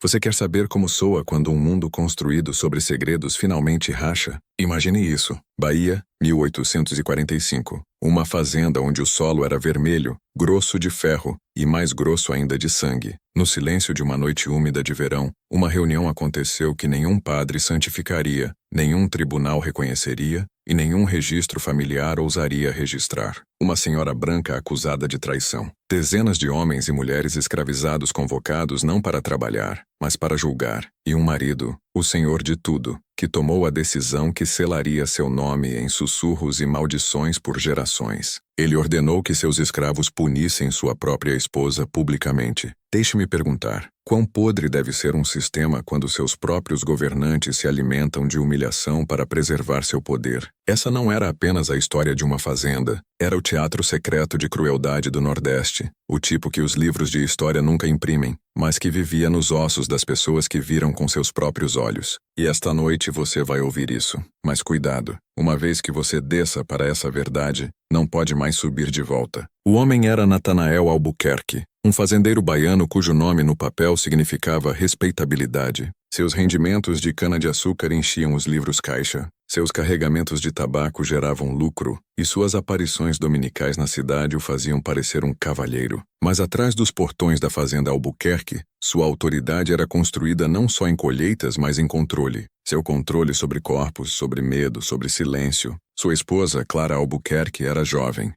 Você quer saber como soa quando um mundo construído sobre segredos finalmente racha? Imagine isso. Bahia, 1845. Uma fazenda onde o solo era vermelho, grosso de ferro e mais grosso ainda de sangue. No silêncio de uma noite úmida de verão, uma reunião aconteceu que nenhum padre santificaria, nenhum tribunal reconheceria e nenhum registro familiar ousaria registrar. Uma senhora branca acusada de traição. Dezenas de homens e mulheres escravizados convocados não para trabalhar, mas para julgar. E um marido, o senhor de tudo, que tomou a decisão que selaria seu nome em sussurros e maldições por gerações. Ele ordenou que seus escravos punissem sua própria esposa publicamente. Deixe-me perguntar, quão podre deve ser um sistema quando seus próprios governantes se alimentam de humilhação para preservar seu poder? Essa não era apenas a história de uma fazenda, era o teatro secreto de crueldade do Nordeste, o tipo que os livros de história nunca imprimem, mas que vivia nos ossos das pessoas que viram com seus próprios olhos. E esta noite você vai ouvir isso. Mas cuidado, uma vez que você desça para essa verdade, não pode mais subir de volta. O homem era Natanael Albuquerque, um fazendeiro baiano cujo nome no papel significava respeitabilidade. Seus rendimentos de cana-de-açúcar enchiam os livros caixa, seus carregamentos de tabaco geravam lucro, e suas aparições dominicais na cidade o faziam parecer um cavalheiro. Mas atrás dos portões da fazenda Albuquerque, sua autoridade era construída não só em colheitas, mas em controle. Seu controle sobre corpos, sobre medo, sobre silêncio. Sua esposa, Clara Albuquerque, era jovem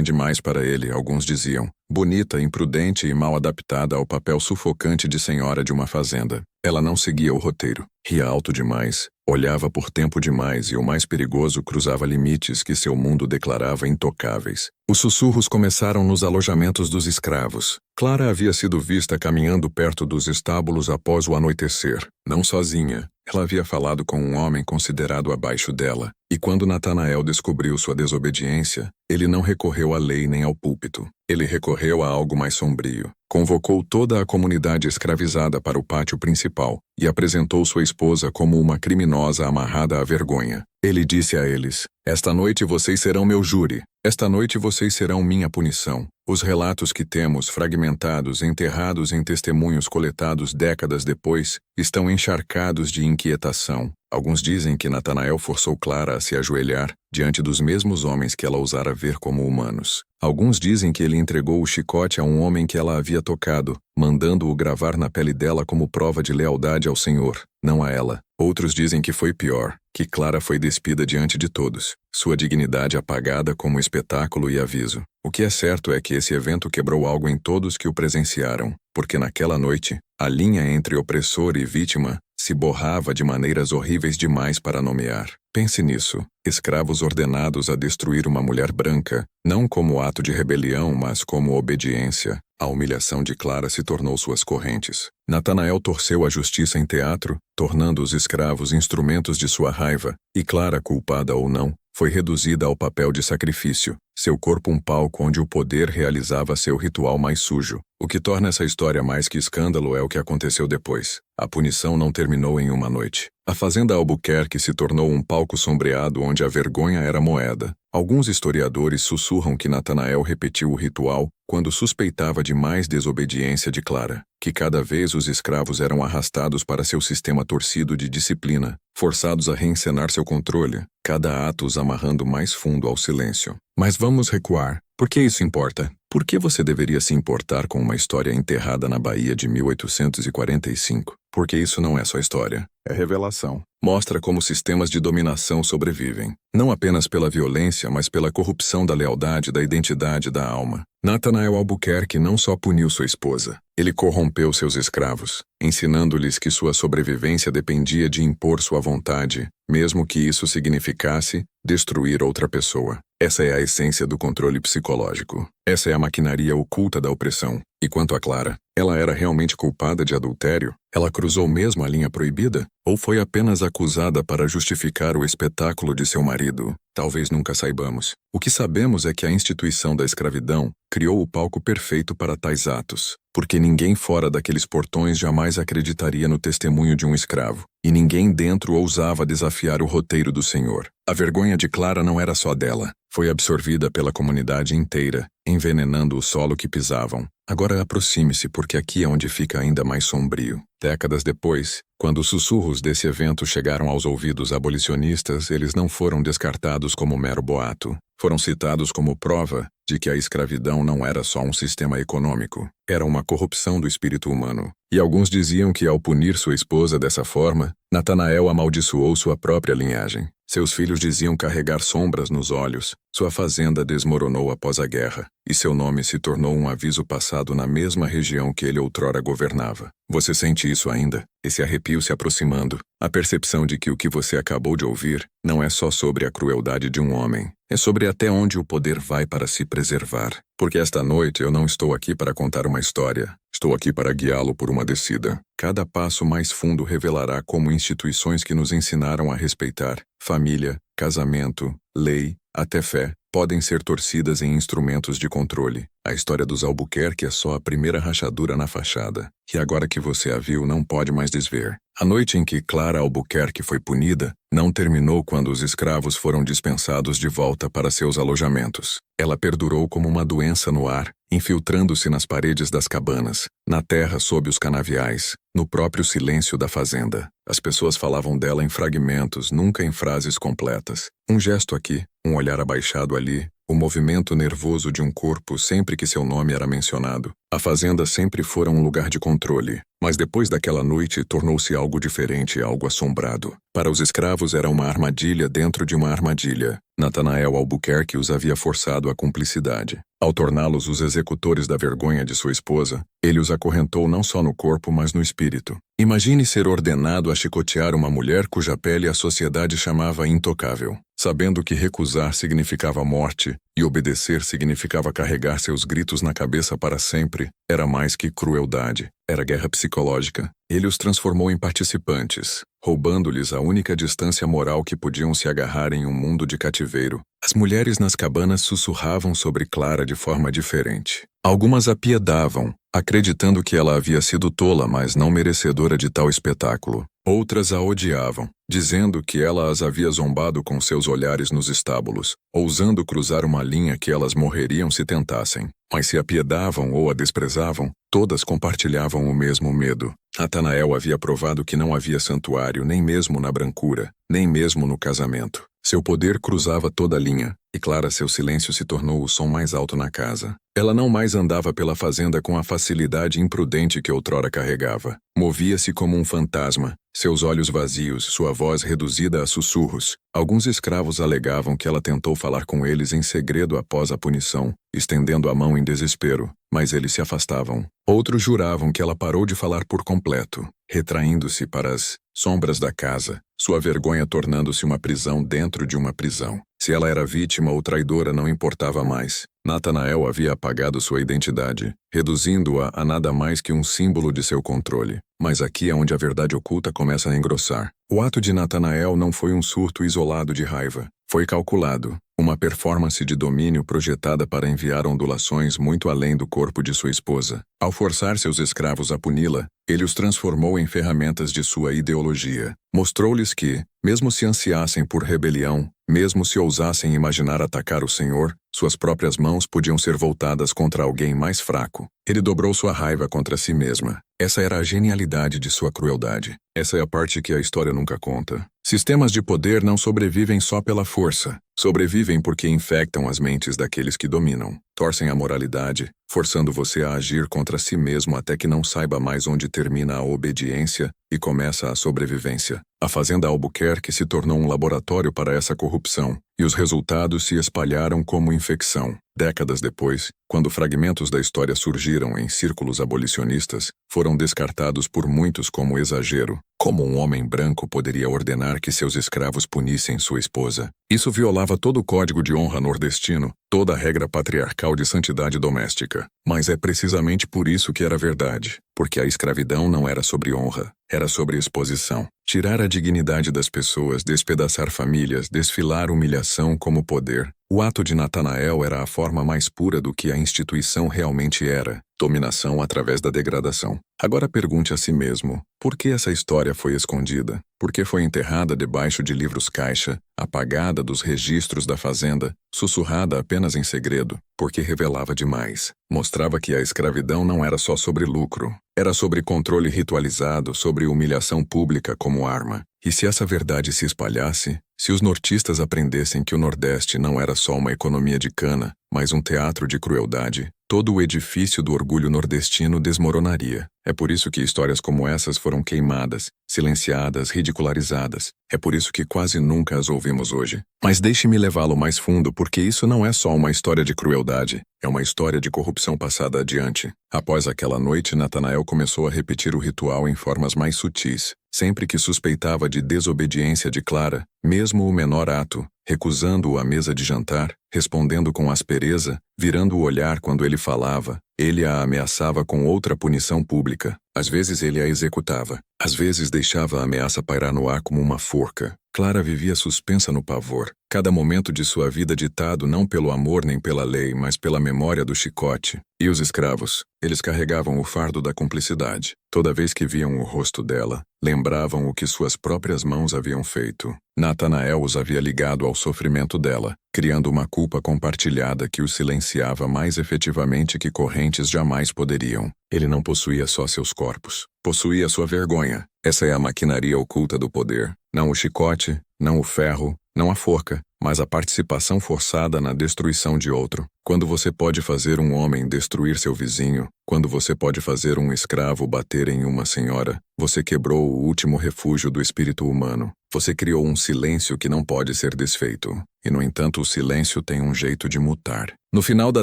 demais para ele, alguns diziam. Bonita, imprudente e mal adaptada ao papel sufocante de senhora de uma fazenda. Ela não seguia o roteiro. Ria alto demais, olhava por tempo demais e o mais perigoso cruzava limites que seu mundo declarava intocáveis. Os sussurros começaram nos alojamentos dos escravos. Clara havia sido vista caminhando perto dos estábulos após o anoitecer. Não sozinha. Ela havia falado com um homem considerado abaixo dela. E quando Natanael descobriu sua desobediência, ele não recorreu à lei nem ao púlpito. Ele recorreu a algo mais sombrio. Convocou toda a comunidade escravizada para o pátio principal e apresentou sua esposa como uma criminosa amarrada à vergonha. Ele disse a eles: "Esta noite vocês serão meu júri. Esta noite vocês serão minha punição." Os relatos que temos, fragmentados, enterrados em testemunhos coletados décadas depois, estão encharcados de inquietação. Alguns dizem que Natanael forçou Clara a se ajoelhar diante dos mesmos homens que ela ousara ver como humanos. Alguns dizem que ele entregou o chicote a um homem que ela havia tocado, mandando-o gravar na pele dela como prova de lealdade ao Senhor, não a ela. Outros dizem que foi pior, que Clara foi despida diante de todos, sua dignidade apagada como espetáculo e aviso. O que é certo é que esse evento quebrou algo em todos que o presenciaram, porque naquela noite, a linha entre opressor e vítima se borrava de maneiras horríveis demais para nomear. Pense nisso, escravos ordenados a destruir uma mulher branca, não como ato de rebelião, mas como obediência. A humilhação de Clara se tornou suas correntes. Natanael torceu a justiça em teatro, tornando os escravos instrumentos de sua raiva, e Clara, culpada ou não, foi reduzida ao papel de sacrifício, seu corpo um palco onde o poder realizava seu ritual mais sujo. O que torna essa história mais que escândalo é o que aconteceu depois. A punição não terminou em uma noite. A fazenda Albuquerque se tornou um palco sombreado onde a vergonha era moeda. Alguns historiadores sussurram que Natanael repetiu o ritual quando suspeitava de mais desobediência de Clara, que cada vez os escravos eram arrastados para seu sistema torcido de disciplina, forçados a reencenar seu controle, cada ato os amarrando mais fundo ao silêncio. Mas vamos recuar. Por que isso importa? Por que você deveria se importar com uma história enterrada na Bahia de 1845? Porque isso não é só história, é revelação. Mostra como sistemas de dominação sobrevivem, não apenas pela violência, mas pela corrupção da lealdade, da identidade, da alma. Natanael Albuquerque não só puniu sua esposa, ele corrompeu seus escravos, ensinando-lhes que sua sobrevivência dependia de impor sua vontade, mesmo que isso significasse destruir outra pessoa. Essa é a essência do controle psicológico. Essa é a maquinaria oculta da opressão. E quanto a Clara, ela era realmente culpada de adultério? Ela cruzou mesmo a linha proibida? Ou foi apenas acusada para justificar o espetáculo de seu marido? Talvez nunca saibamos. O que sabemos é que a instituição da escravidão criou o palco perfeito para tais atos, porque ninguém fora daqueles portões jamais acreditaria no testemunho de um escravo, e ninguém dentro ousava desafiar o roteiro do Senhor. A vergonha de Clara não era só dela. Foi absorvida pela comunidade inteira, envenenando o solo que pisavam. Agora aproxime-se, porque aqui é onde fica ainda mais sombrio. Décadas depois, quando os sussurros desse evento chegaram aos ouvidos abolicionistas, eles não foram descartados como mero boato. Foram citados como prova de que a escravidão não era só um sistema econômico, era uma corrupção do espírito humano. E alguns diziam que, ao punir sua esposa dessa forma, Natanael amaldiçoou sua própria linhagem. Seus filhos diziam carregar sombras nos olhos. Sua fazenda desmoronou após a guerra, e seu nome se tornou um aviso passado na mesma região que ele outrora governava. Você sente isso ainda? Esse arrepio se aproximando, a percepção de que o que você acabou de ouvir não é só sobre a crueldade de um homem, é sobre até onde o poder vai para se preservar. Porque esta noite eu não estou aqui para contar uma história, estou aqui para guiá-lo por uma descida. Cada passo mais fundo revelará como instituições que nos ensinaram a respeitar família, casamento, lei, até fé, podem ser torcidas em instrumentos de controle. A história dos Albuquerque é só a primeira rachadura na fachada, e agora que você a viu não pode mais desver. A noite em que Clara Albuquerque foi punida não terminou quando os escravos foram dispensados de volta para seus alojamentos. Ela perdurou como uma doença no ar, infiltrando-se nas paredes das cabanas, na terra sob os canaviais, no próprio silêncio da fazenda. As pessoas falavam dela em fragmentos, nunca em frases completas. Um gesto aqui, um olhar abaixado ali, o movimento nervoso de um corpo sempre que seu nome era mencionado. A fazenda sempre fora um lugar de controle, mas depois daquela noite tornou-se algo diferente, algo assombrado. Para os escravos era uma armadilha dentro de uma armadilha. Natanael Albuquerque os havia forçado à cumplicidade. Ao torná-los os executores da vergonha de sua esposa, ele os acorrentou não só no corpo, mas no espírito. Imagine ser ordenado a chicotear uma mulher cuja pele a sociedade chamava intocável, sabendo que recusar significava morte e obedecer significava carregar seus gritos na cabeça para sempre. Era mais que crueldade, era guerra psicológica. Ele os transformou em participantes, roubando-lhes a única distância moral que podiam se agarrar em um mundo de cativeiro. As mulheres nas cabanas sussurravam sobre Clara de forma diferente. Algumas a piedavam, acreditando que ela havia sido tola, mas não merecedora de tal espetáculo. Outras a odiavam, dizendo que ela as havia zombado com seus olhares nos estábulos, ousando cruzar uma linha que elas morreriam se tentassem. Mas se a piedavam ou a desprezavam, todas compartilhavam o mesmo medo. Natanael havia provado que não havia santuário nem mesmo na brancura, nem mesmo no casamento. Seu poder cruzava toda a linha, e Clara seu silêncio se tornou o som mais alto na casa. Ela não mais andava pela fazenda com a facilidade imprudente que outrora carregava. Movia-se como um fantasma, seus olhos vazios, sua voz reduzida a sussurros. Alguns escravos alegavam que ela tentou falar com eles em segredo após a punição, estendendo a mão em desespero, mas eles se afastavam. Outros juravam que ela parou de falar por completo, retraindo-se para as sombras da casa, sua vergonha tornando-se uma prisão dentro de uma prisão. Se ela era vítima ou traidora não importava mais. Natanael havia apagado sua identidade, reduzindo-a a nada mais que um símbolo de seu controle. Mas aqui é onde a verdade oculta começa a engrossar. O ato de Natanael não foi um surto isolado de raiva. Foi calculado, uma performance de domínio projetada para enviar ondulações muito além do corpo de sua esposa. Ao forçar seus escravos a puni-la, ele os transformou em ferramentas de sua ideologia. Mostrou-lhes que, mesmo se ansiassem por rebelião, mesmo se ousassem imaginar atacar o Senhor, suas próprias mãos podiam ser voltadas contra alguém mais fraco. Ele dobrou sua raiva contra si mesma. Essa era a genialidade de sua crueldade. Essa é a parte que a história nunca conta. Sistemas de poder não sobrevivem só pela força. Sobrevivem porque infectam as mentes daqueles que dominam. Torcem a moralidade, forçando você a agir contra si mesmo até que não saiba mais onde termina a obediência e começa a sobrevivência. A Fazenda Albuquerque se tornou um laboratório para essa corrupção, e os resultados se espalharam como infecção. Décadas depois, quando fragmentos da história surgiram em círculos abolicionistas, foram descartados por muitos como exagero. Como um homem branco poderia ordenar que seus escravos punissem sua esposa? Isso violava todo o código de honra nordestino, toda a regra patriarcal de santidade doméstica. Mas é precisamente por isso que era verdade, porque a escravidão não era sobre honra, era sobre exposição. Tirar a dignidade das pessoas, despedaçar famílias, desfilar humilhação como poder. O ato de Natanael era a forma mais pura do que a instituição realmente era, dominação através da degradação. Agora pergunte a si mesmo, por que essa história foi escondida? Porque foi enterrada debaixo de livros-caixa, apagada dos registros da fazenda, sussurrada apenas em segredo, porque revelava demais. Mostrava que a escravidão não era só sobre lucro. Era sobre controle ritualizado, sobre humilhação pública como arma. E se essa verdade se espalhasse, se os nortistas aprendessem que o Nordeste não era só uma economia de cana, mas um teatro de crueldade, todo o edifício do orgulho nordestino desmoronaria. É por isso que histórias como essas foram queimadas, silenciadas, ridicularizadas. É por isso que quase nunca as ouvimos hoje. Mas deixe-me levá-lo mais fundo, porque isso não é só uma história de crueldade, é uma história de corrupção passada adiante. Após aquela noite, Natanael começou a repetir o ritual em formas mais sutis. Sempre que suspeitava de desobediência de Clara, mesmo o menor ato, recusando-o à mesa de jantar, respondendo com aspereza, virando o olhar quando ele falava, ele a ameaçava com outra punição pública. Às vezes ele a executava, às vezes deixava a ameaça pairar no ar como uma forca. Clara vivia suspensa no pavor, cada momento de sua vida ditado não pelo amor nem pela lei, mas pela memória do chicote. E os escravos, eles carregavam o fardo da cumplicidade. Toda vez que viam o rosto dela, lembravam o que suas próprias mãos haviam feito. Natanael os havia ligado ao sofrimento dela, criando uma culpa compartilhada que os silenciava mais efetivamente que correntes jamais poderiam. Ele não possuía só seus corpos, possuía sua vergonha. Essa é a maquinaria oculta do poder. Não o chicote, não o ferro, não a forca, mas a participação forçada na destruição de outro. Quando você pode fazer um homem destruir seu vizinho, quando você pode fazer um escravo bater em uma senhora, você quebrou o último refúgio do espírito humano. Você criou um silêncio que não pode ser desfeito. E, no entanto, o silêncio tem um jeito de mutar. No final da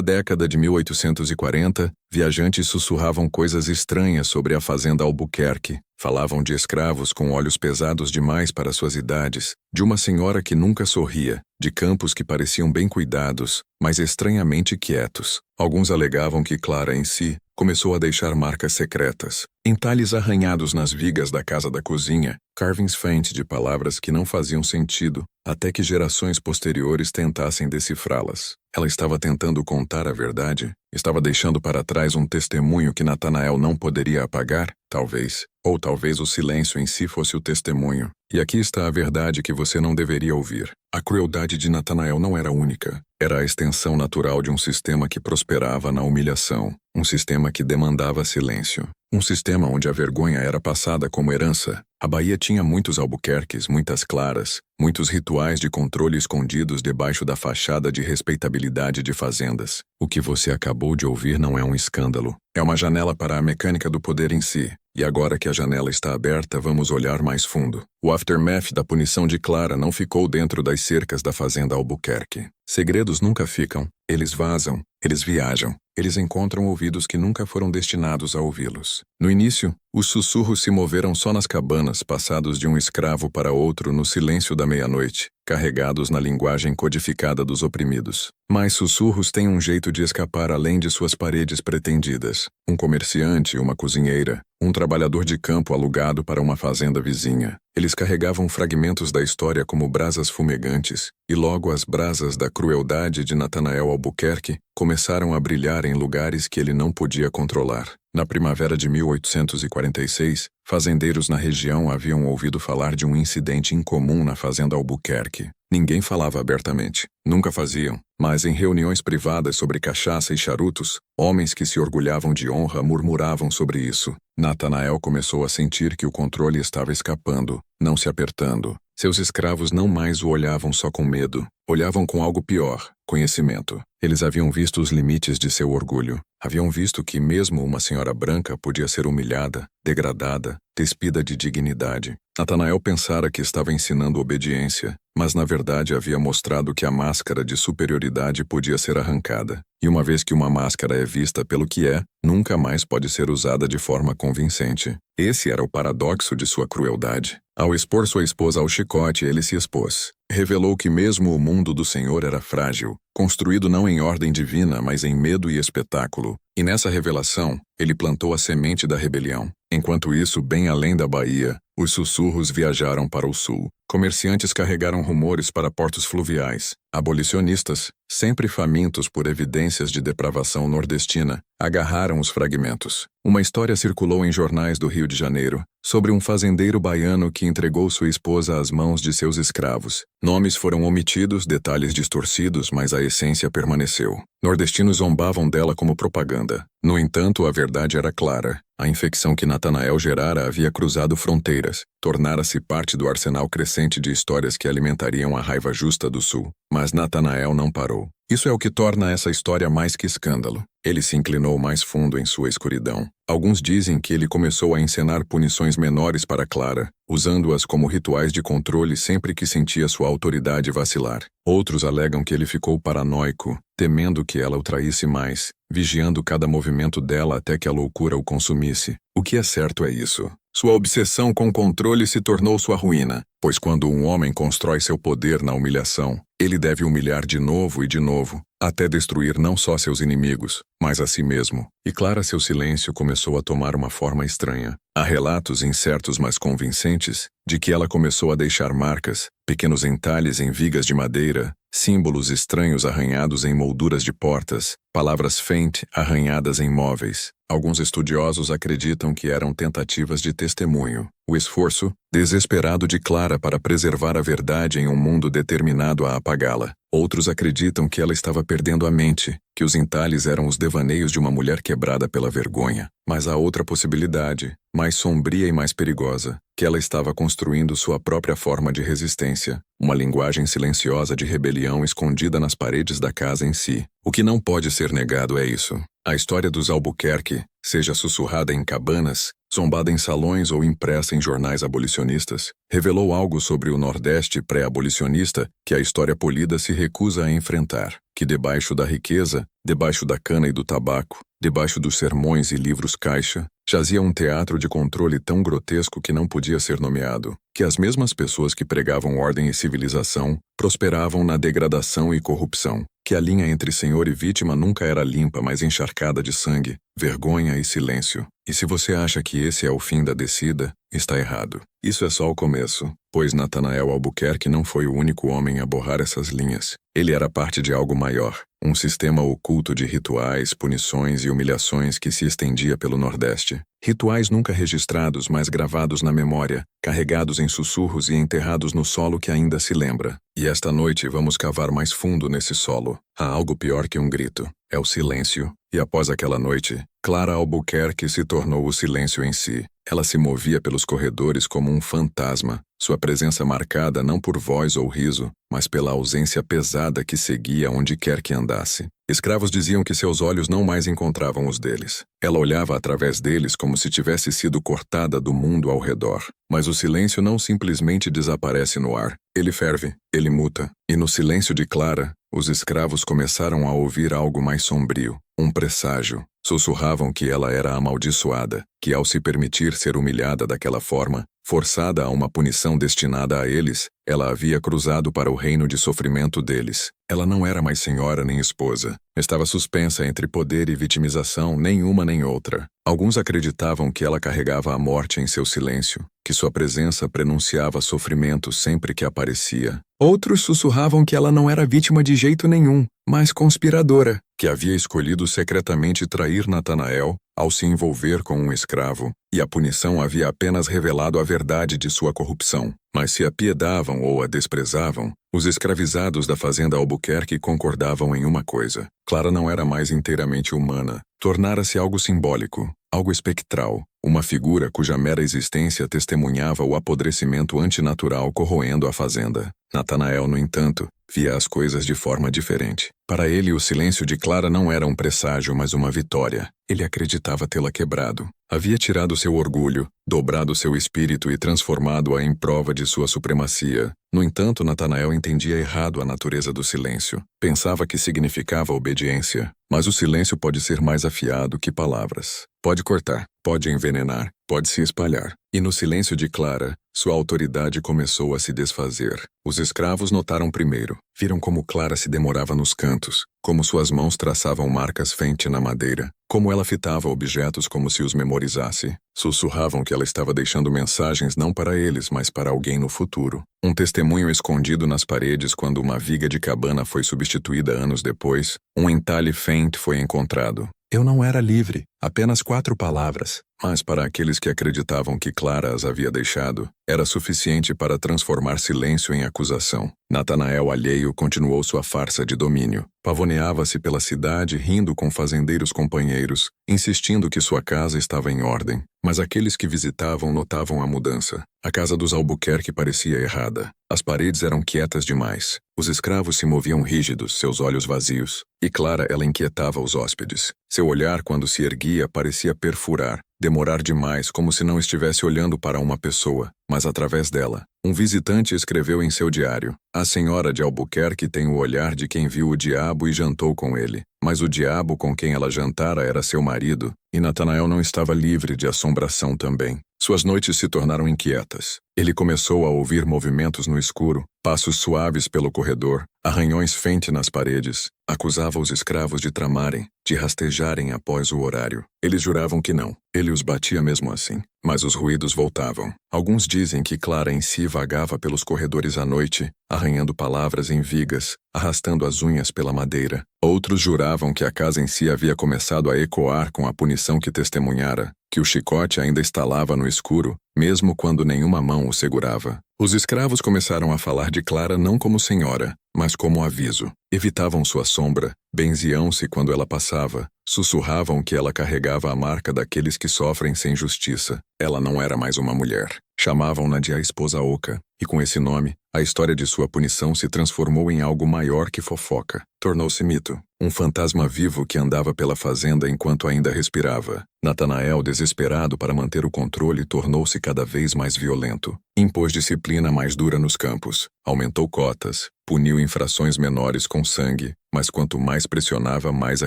década de 1840, viajantes sussurravam coisas estranhas sobre a fazenda Albuquerque. Falavam de escravos com olhos pesados demais para suas idades, de uma senhora que nunca sorria, de campos que pareciam bem cuidados, mas estranhamente quietos. Alguns alegavam que Clara em si começou a deixar marcas secretas, entalhes arranhados nas vigas da casa da cozinha, carvings faint de palavras que não faziam sentido, até que gerações posteriores tentassem decifrá-las. Ela estava tentando contar a verdade? Estava deixando para trás um testemunho que Natanael não poderia apagar? Talvez. Ou talvez o silêncio em si fosse o testemunho. E aqui está a verdade que você não deveria ouvir. A crueldade de Natanael não era única. Era a extensão natural de um sistema que prosperava na humilhação. Um sistema que demandava silêncio. Um sistema onde a vergonha era passada como herança. A Bahia tinha muitos Albuquerques, muitas Claras, muitos rituais de controle escondidos debaixo da fachada de respeitabilidade de fazendas. O que você acabou de ouvir não é um escândalo. É uma janela para a mecânica do poder em si. E agora que a janela está aberta, vamos olhar mais fundo. O aftermath da punição de Clara não ficou dentro das cercas da fazenda Albuquerque. Segredos nunca ficam. Eles vazam, eles viajam. Eles encontram ouvidos que nunca foram destinados a ouvi-los. No início, os sussurros se moveram só nas cabanas, passados de um escravo para outro no silêncio da meia-noite, carregados na linguagem codificada dos oprimidos. Mas sussurros têm um jeito de escapar além de suas paredes pretendidas. Um comerciante, uma cozinheira, um trabalhador de campo alugado para uma fazenda vizinha. Eles carregavam fragmentos da história como brasas fumegantes, e logo as brasas da crueldade de Natanael Albuquerque começaram a brilhar em lugares que ele não podia controlar. Na primavera de 1846, fazendeiros na região haviam ouvido falar de um incidente incomum na fazenda Albuquerque. Ninguém falava abertamente, nunca faziam, mas em reuniões privadas sobre cachaça e charutos, homens que se orgulhavam de honra murmuravam sobre isso. Natanael começou a sentir que o controle estava escapando, não se apertando. Seus escravos não mais o olhavam só com medo, olhavam com algo pior, conhecimento. Eles haviam visto os limites de seu orgulho. Haviam visto que mesmo uma senhora branca podia ser humilhada, degradada, despida de dignidade. Natanael pensara que estava ensinando obediência, mas na verdade havia mostrado que a máscara de superioridade podia ser arrancada. E uma vez que uma máscara é vista pelo que é, nunca mais pode ser usada de forma convincente. Esse era o paradoxo de sua crueldade. Ao expor sua esposa ao chicote, ele se expôs. Revelou que mesmo o mundo do Senhor era frágil, construído não em ordem divina, mas em medo e espetáculo. E nessa revelação, ele plantou a semente da rebelião. Enquanto isso, bem além da Bahia, os sussurros viajaram para o sul. Comerciantes carregaram rumores para portos fluviais. Abolicionistas, sempre famintos por evidências de depravação nordestina, agarraram os fragmentos. Uma história circulou em jornais do Rio de Janeiro, sobre um fazendeiro baiano que entregou sua esposa às mãos de seus escravos. Nomes foram omitidos, detalhes distorcidos, mas a essência permaneceu. Nordestinos zombavam dela como propaganda. No entanto, a verdade era clara. A infecção que Natanael gerara havia cruzado fronteiras, tornara-se parte do arsenal crescente de histórias que alimentariam a raiva justa do Sul. Mas Natanael não parou. Isso é o que torna essa história mais que escândalo. Ele se inclinou mais fundo em sua escuridão. Alguns dizem que ele começou a encenar punições menores para Clara, usando-as como rituais de controle sempre que sentia sua autoridade vacilar. Outros alegam que ele ficou paranoico, temendo que ela o traísse mais, vigiando cada movimento dela até que a loucura o consumisse. O que é certo é isso. Sua obsessão com controle se tornou sua ruína, pois quando um homem constrói seu poder na humilhação, ele deve humilhar de novo e de novo, até destruir não só seus inimigos, mas a si mesmo. E Clara, seu silêncio começou a tomar uma forma estranha. Há relatos incertos mas convincentes de que ela começou a deixar marcas, pequenos entalhes em vigas de madeira, símbolos estranhos arranhados em molduras de portas, palavras fente arranhadas em móveis. Alguns estudiosos acreditam que eram tentativas de testemunho, o esforço desesperado de Clara para preservar a verdade em um mundo determinado a apagá-la. Outros acreditam que ela estava perdendo a mente, que os entalhes eram os devaneios de uma mulher quebrada pela vergonha. Mas há outra possibilidade, mais sombria e mais perigosa, que ela estava construindo sua própria forma de resistência, uma linguagem silenciosa de rebelião escondida nas paredes da casa em si. O que não pode ser negado é isso. A história dos Albuquerque, seja sussurrada em cabanas, zombada em salões ou impressa em jornais abolicionistas, revelou algo sobre o Nordeste pré-abolicionista que a história polida se recusa a enfrentar, que debaixo da riqueza, debaixo da cana e do tabaco, debaixo dos sermões e livros caixa, jazia um teatro de controle tão grotesco que não podia ser nomeado, que as mesmas pessoas que pregavam ordem e civilização prosperavam na degradação e corrupção, que a linha entre senhor e vítima nunca era limpa, mas encharcada de sangue, vergonha e silêncio. E se você acha que esse é o fim da descida, está errado. Isso é só o começo, pois Natanael Albuquerque não foi o único homem a borrar essas linhas. Ele era parte de algo maior, um sistema oculto de rituais, punições e humilhações que se estendia pelo Nordeste. Rituais nunca registrados, mas gravados na memória, carregados em sussurros e enterrados no solo que ainda se lembra. E esta noite vamos cavar mais fundo nesse solo. Há algo pior que um grito. É o silêncio. E após aquela noite, Clara Albuquerque se tornou o silêncio em si. Ela se movia pelos corredores como um fantasma, sua presença marcada não por voz ou riso, mas pela ausência pesada que seguia onde quer que andasse. Escravos diziam que seus olhos não mais encontravam os deles. Ela olhava através deles como se tivesse sido cortada do mundo ao redor. Mas o silêncio não simplesmente desaparece no ar. Ele ferve, ele muta. E no silêncio de Clara, os escravos começaram a ouvir algo mais sombrio, um presságio. Sussurravam que ela era amaldiçoada, que ao se permitir ser humilhada daquela forma, forçada a uma punição destinada a eles, ela havia cruzado para o reino de sofrimento deles. Ela não era mais senhora nem esposa. Estava suspensa entre poder e vitimização, nem uma nem outra. Alguns acreditavam que ela carregava a morte em seu silêncio, que sua presença prenunciava sofrimento sempre que aparecia. Outros sussurravam que ela não era vítima de jeito nenhum, mas conspiradora, que havia escolhido secretamente trair Natanael ao se envolver com um escravo, e a punição havia apenas revelado a verdade de sua corrupção. Mas se a piedavam ou a desprezavam, os escravizados da fazenda Albuquerque concordavam em uma coisa. Clara não era mais inteiramente humana. Tornara-se algo simbólico, algo espectral, uma figura cuja mera existência testemunhava o apodrecimento antinatural corroendo a fazenda. Natanael, no entanto, via as coisas de forma diferente. Para ele, o silêncio de Clara não era um presságio, mas uma vitória. Ele acreditava tê-la quebrado. Havia tirado seu orgulho, dobrado seu espírito e transformado-a em prova de sua supremacia. No entanto, Natanael entendia errado a natureza do silêncio. Pensava que significava obediência. Mas o silêncio pode ser mais afiado que palavras. Pode cortar. pode envenenar, pode se espalhar. E no silêncio de Clara, sua autoridade começou a se desfazer. Os escravos notaram primeiro. Viram como Clara se demorava nos cantos, como suas mãos traçavam marcas fente na madeira, como ela fitava objetos como se os memorizasse. Sussurravam que ela estava deixando mensagens não para eles, mas para alguém no futuro. Um testemunho escondido nas paredes quando uma viga de cabana foi substituída anos depois, um entalhe fente foi encontrado. Eu não era livre, apenas 4 palavras. Mas para aqueles que acreditavam que Clara as havia deixado, era suficiente para transformar silêncio em acusação. Natanael alheio continuou sua farsa de domínio. Pavoneava-se pela cidade rindo com fazendeiros companheiros, insistindo que sua casa estava em ordem. Mas aqueles que visitavam notavam a mudança. A casa dos Albuquerque parecia errada. As paredes eram quietas demais. Os escravos se moviam rígidos, seus olhos vazios. E Clara, ela inquietava os hóspedes. Seu olhar, quando se erguia, parecia perfurar, demorar demais, como se não estivesse olhando para uma pessoa, mas através dela. Um visitante escreveu em seu diário: "A senhora de Albuquerque tem o olhar de quem viu o diabo e jantou com ele. Mas o diabo com quem ela jantara era seu marido, e Natanael não estava livre de assombração também. Suas noites se tornaram inquietas. Ele começou a ouvir movimentos no escuro, passos suaves pelo corredor, arranhões fente nas paredes. Acusava os escravos de tramarem, de rastejarem após o horário. Eles juravam que não. Ele os batia mesmo assim. Mas os ruídos voltavam. Alguns dizem que Clara em si vagava pelos corredores à noite, arranhando palavras em vigas, arrastando as unhas pela madeira. Outros juravam que a casa em si havia começado a ecoar com a punição que testemunhara, que o chicote ainda estalava no escuro, mesmo quando nenhuma mão o segurava. Os escravos começaram a falar de Clara não como senhora, mas como aviso. Evitavam sua sombra, benziam-se quando ela passava, sussurravam que ela carregava a marca daqueles que sofrem sem justiça. Ela não era mais uma mulher. Chamavam-na de a esposa oca, e com esse nome, a história de sua punição se transformou em algo maior que fofoca. Tornou-se mito, um fantasma vivo que andava pela fazenda enquanto ainda respirava. Natanael, desesperado para manter o controle, tornou-se cada vez mais violento. Impôs disciplina mais dura nos campos, aumentou cotas, puniu infrações menores com sangue, mas quanto mais pressionava, mais a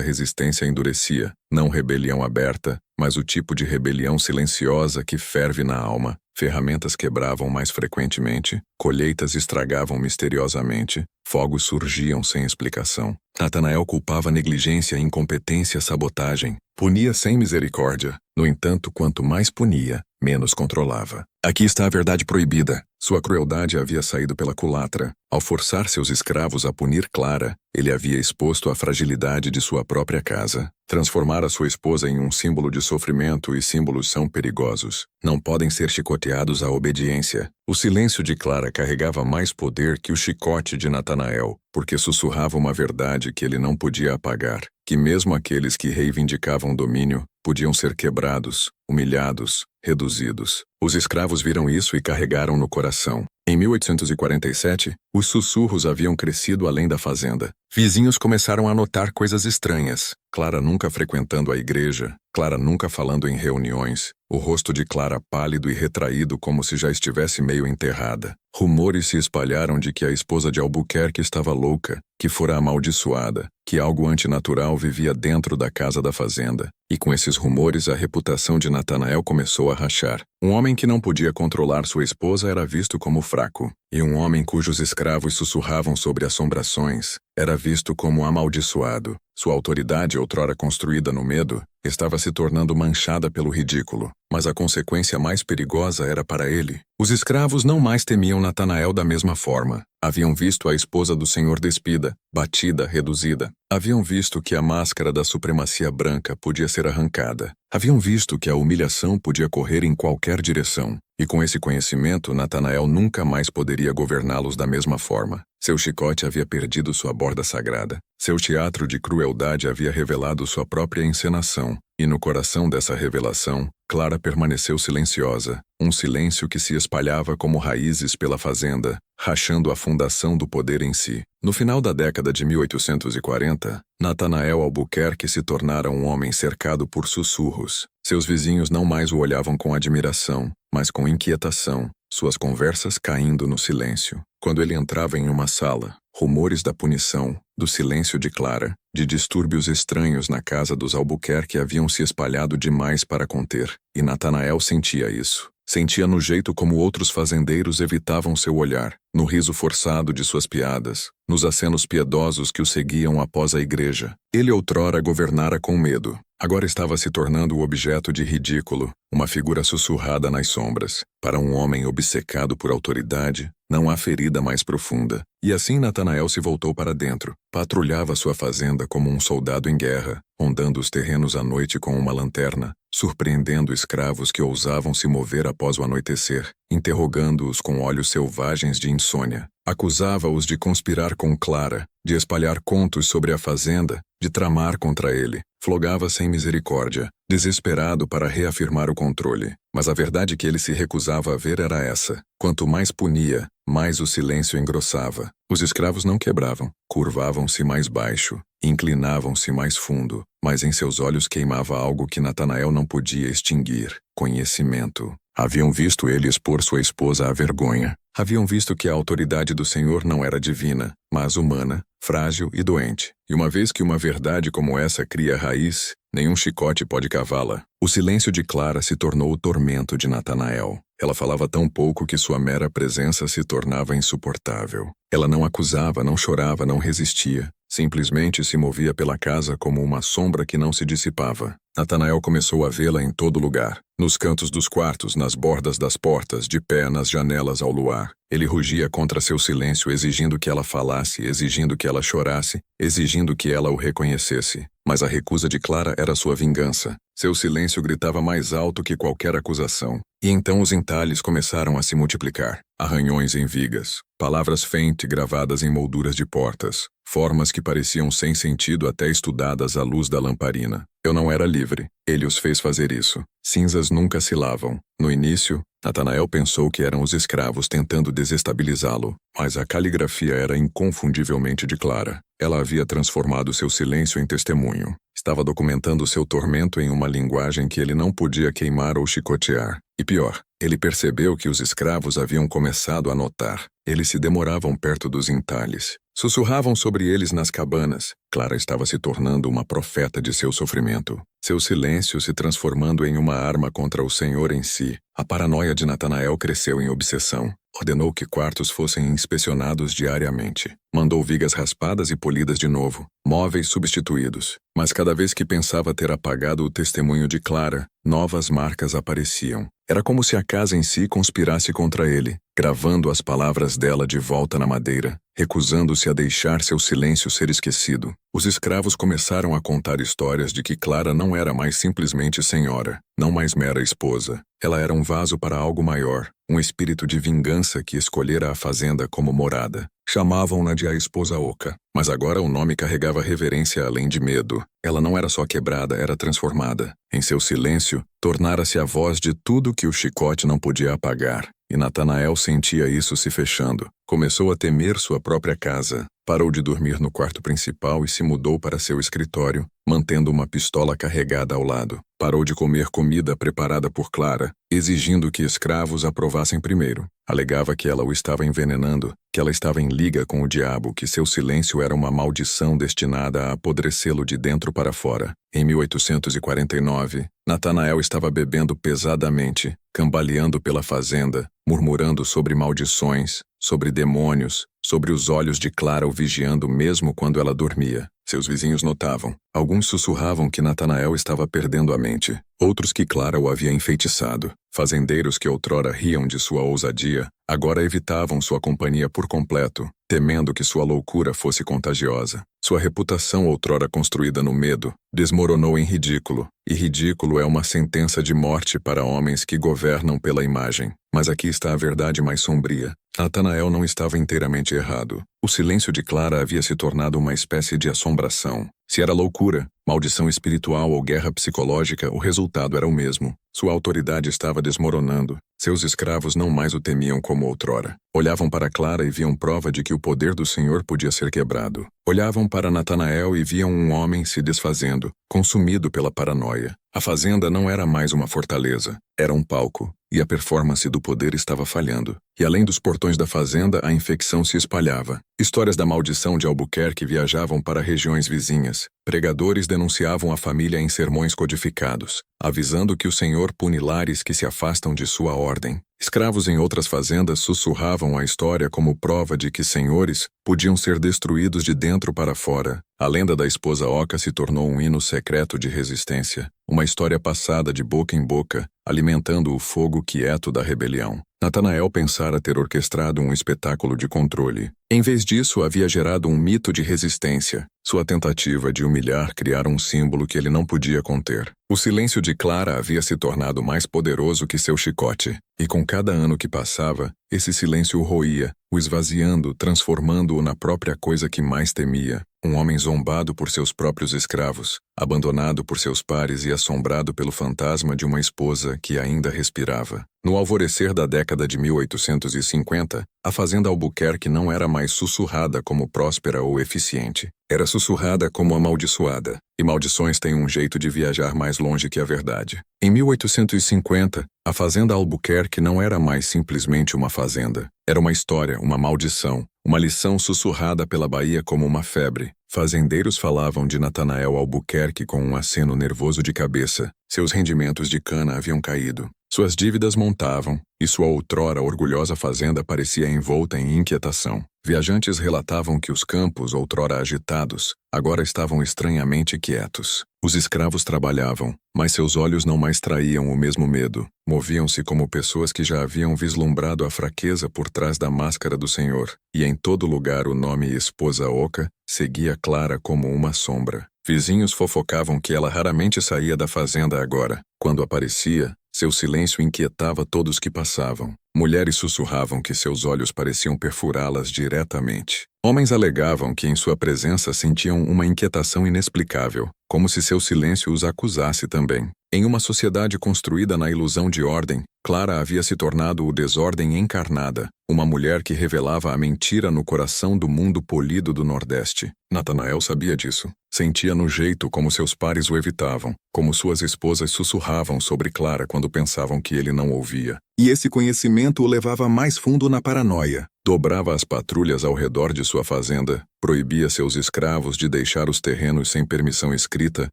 resistência endurecia. Não rebelião aberta, mas o tipo de rebelião silenciosa que ferve na alma. Ferramentas quebravam mais frequentemente, colheitas estragavam misteriosamente, fogos surgiam sem explicação. Natanael culpava negligência, incompetência, sabotagem. Punia sem misericórdia. No entanto, quanto mais punia, menos controlava. Aqui está a verdade proibida. Sua crueldade havia saído pela culatra. Ao forçar seus escravos a punir Clara, ele havia exposto a fragilidade de sua própria casa. Transformara sua esposa em um símbolo de sofrimento, e símbolos são perigosos. Não podem ser chicoteados à obediência. O silêncio de Clara carregava mais poder que o chicote de Natanael, porque sussurrava uma verdade que ele não podia apagar, que mesmo aqueles que reivindicavam domínio podiam ser quebrados, humilhados, reduzidos. Os escravos viram isso e carregaram no coração. Em 1847, os sussurros haviam crescido além da fazenda. Vizinhos começaram a notar coisas estranhas. Clara nunca frequentando a igreja, Clara nunca falando em reuniões, o rosto de Clara pálido e retraído como se já estivesse meio enterrada. Rumores se espalharam de que a esposa de Albuquerque estava louca, que fora amaldiçoada, que algo antinatural vivia dentro da casa da fazenda. E com esses rumores a reputação de Natanael começou a rachar. Um homem que não podia controlar sua esposa era visto como fraco, e um homem cujos escravos sussurravam sobre assombrações era visto como amaldiçoado. Sua autoridade, outrora construída no medo, estava se tornando manchada pelo ridículo. Mas a consequência mais perigosa era para ele. Os escravos não mais temiam Natanael da mesma forma. Haviam visto a esposa do Senhor despida, batida, reduzida. Haviam visto que a máscara da supremacia branca podia ser arrancada. Haviam visto que a humilhação podia correr em qualquer direção. E com esse conhecimento, Natanael nunca mais poderia governá-los da mesma forma. Seu chicote havia perdido sua borda sagrada. Seu teatro de crueldade havia revelado sua própria encenação. E no coração dessa revelação, Clara permaneceu silenciosa, um silêncio que se espalhava como raízes pela fazenda, rachando a fundação do poder em si. No final da década de 1840, Natanael Albuquerque se tornara um homem cercado por sussurros. Seus vizinhos não mais o olhavam com admiração, mas com inquietação, suas conversas caindo no silêncio. Quando ele entrava em uma sala, Rumores da punição, do silêncio de Clara, de distúrbios estranhos na casa dos Albuquerque haviam se espalhado demais para conter, e Natanael sentia isso. Sentia no jeito como outros fazendeiros evitavam seu olhar, no riso forçado de suas piadas, nos acenos piedosos que o seguiam após a igreja. Ele outrora governara com medo. Agora estava se tornando o objeto de ridículo, uma figura sussurrada nas sombras. Para um homem obcecado por autoridade, não há ferida mais profunda. E assim Natanael se voltou para dentro. Patrulhava sua fazenda como um soldado em guerra, rondando os terrenos à noite com uma lanterna, surpreendendo escravos que ousavam se mover após o anoitecer, interrogando-os com olhos selvagens de insônia. Acusava-os de conspirar com Clara, de espalhar contos sobre a fazenda, de tramar contra ele. Flogava sem misericórdia, desesperado para reafirmar o controle. Mas a verdade que ele se recusava a ver era essa. Quanto mais punia, mais o silêncio engrossava. Os escravos não quebravam, curvavam-se mais baixo, inclinavam-se mais fundo, mas em seus olhos queimava algo que Natanael não podia extinguir: conhecimento. Haviam visto ele expor sua esposa à vergonha. Haviam visto que a autoridade do Senhor não era divina, mas humana, frágil e doente. E uma vez que uma verdade como essa cria raiz, nenhum chicote pode cavá-la. O silêncio de Clara se tornou o tormento de Natanael. Ela falava tão pouco que sua mera presença se tornava insuportável. Ela não acusava, não chorava, não resistia. Simplesmente se movia pela casa como uma sombra que não se dissipava. Natanael começou a vê-la em todo lugar. Nos cantos dos quartos, nas bordas das portas, de pé nas janelas ao luar. Ele rugia contra seu silêncio, exigindo que ela falasse, exigindo que ela chorasse, exigindo que ela o reconhecesse. Mas a recusa de Clara era sua vingança. Seu silêncio gritava mais alto que qualquer acusação. E então os entalhes começaram a se multiplicar. Arranhões em vigas, palavras fente gravadas em molduras de portas, formas que pareciam sem sentido até estudadas à luz da lamparina. Eu não era livre. Ele os fez fazer isso. Cinzas nunca se lavam. No início, Natanael pensou que eram os escravos tentando desestabilizá-lo, mas a caligrafia era inconfundivelmente de Clara. Ela havia transformado seu silêncio em testemunho. Estava documentando seu tormento em uma linguagem que ele não podia queimar ou chicotear. E pior, ele percebeu que os escravos haviam começado a notar. Eles se demoravam perto dos entalhes. Sussurravam sobre eles nas cabanas. Clara estava se tornando uma profeta de seu sofrimento. Seu silêncio se transformando em uma arma contra o Senhor em si. A paranoia de Natanael cresceu em obsessão. Ordenou que quartos fossem inspecionados diariamente. Mandou vigas raspadas e polidas de novo, móveis substituídos. Mas cada vez que pensava ter apagado o testemunho de Clara, novas marcas apareciam. Era como se a casa em si conspirasse contra ele, gravando as palavras dela de volta na madeira, recusando-se a deixar seu silêncio ser esquecido. Os escravos começaram a contar histórias de que Clara não era mais simplesmente senhora, não mais mera esposa. Ela era um vaso para algo maior, um espírito de vingança que escolhera a fazenda como morada. Chamavam-na de a esposa oca, mas agora o nome carregava reverência além de medo. Ela não era só quebrada, era transformada. Em seu silêncio, tornara-se a voz de tudo que o chicote não podia apagar. E Natanael sentia isso se fechando. Começou a temer sua própria casa. Parou de dormir no quarto principal e se mudou para seu escritório, mantendo uma pistola carregada ao lado. Parou de comer comida preparada por Clara, exigindo que escravos a provassem primeiro. Alegava que ela o estava envenenando, que ela estava em liga com o diabo, que seu silêncio era uma maldição destinada a apodrecê-lo de dentro para fora. Em 1849, Natanael estava bebendo pesadamente, cambaleando pela fazenda, murmurando sobre maldições, sobre demônios, sobre os olhos de Clara o vigiando mesmo quando ela dormia. Seus vizinhos notavam. Alguns sussurravam que Natanael estava perdendo a mente, outros que Clara o havia enfeitiçado. Fazendeiros que outrora riam de sua ousadia, agora evitavam sua companhia por completo, temendo que sua loucura fosse contagiosa. Sua reputação outrora construída no medo, desmoronou em ridículo, e ridículo é uma sentença de morte para homens que governam pela imagem. Mas aqui está a verdade mais sombria. Natanael não estava inteiramente errado. O silêncio de Clara havia se tornado uma espécie de assombração. Se era loucura, maldição espiritual ou guerra psicológica, o resultado era o mesmo. Sua autoridade estava desmoronando. Seus escravos não mais o temiam como outrora. Olhavam para Clara e viam prova de que o poder do Senhor podia ser quebrado. Olhavam para Natanael e viam um homem se desfazendo, consumido pela paranoia. A fazenda não era mais uma fortaleza, era um palco, e a performance do poder estava falhando. E além dos portões da fazenda, a infecção se espalhava. Histórias da maldição de Albuquerque viajavam para regiões vizinhas. Pregadores denunciavam a família em sermões codificados, avisando que o Senhor pune lares que se afastam de sua ordem. Escravos em outras fazendas sussurravam a história como prova de que senhores podiam ser destruídos de dentro para fora. A lenda da esposa Oca se tornou um hino secreto de resistência, uma história passada de boca em boca, alimentando o fogo quieto da rebelião. Natanael pensara ter orquestrado um espetáculo de controle. Em vez disso, havia gerado um mito de resistência. Sua tentativa de humilhar criara um símbolo que ele não podia conter. O silêncio de Clara havia se tornado mais poderoso que seu chicote, e com cada ano que passava, esse silêncio o roía, o esvaziando, transformando-o na própria coisa que mais temia. Um homem zombado por seus próprios escravos, abandonado por seus pares e assombrado pelo fantasma de uma esposa que ainda respirava. No alvorecer da década de 1850, a fazenda Albuquerque não era mais sussurrada como próspera ou eficiente. Era sussurrada como amaldiçoada, e maldições têm um jeito de viajar mais longe que a verdade. Em 1850, a fazenda Albuquerque não era mais simplesmente uma fazenda. Era uma história, uma maldição, uma lição sussurrada pela Bahia como uma febre. Fazendeiros falavam de Natanael Albuquerque com um aceno nervoso de cabeça. Seus rendimentos de cana haviam caído. Suas dívidas montavam, e sua outrora orgulhosa fazenda parecia envolta em inquietação. Viajantes relatavam que os campos, outrora agitados, agora estavam estranhamente quietos. Os escravos trabalhavam, mas seus olhos não mais traíam o mesmo medo. Moviam-se como pessoas que já haviam vislumbrado a fraqueza por trás da máscara do Senhor, e em todo lugar o nome Esposa Oca seguia Clara como uma sombra. Vizinhos fofocavam que ela raramente saía da fazenda agora. Quando aparecia, seu silêncio inquietava todos que passavam. Mulheres sussurravam que seus olhos pareciam perfurá-las diretamente. Homens alegavam que em sua presença sentiam uma inquietação inexplicável, como se seu silêncio os acusasse também. Em uma sociedade construída na ilusão de ordem, Clara havia se tornado o desordem encarnada, uma mulher que revelava a mentira no coração do mundo polido do Nordeste. Natanael sabia disso. Sentia no jeito como seus pares o evitavam, como suas esposas sussurravam sobre Clara quando pensavam que ele não ouvia. E esse conhecimento o levava mais fundo na paranoia. Dobrava as patrulhas ao redor de sua fazenda, proibia seus escravos de deixar os terrenos sem permissão escrita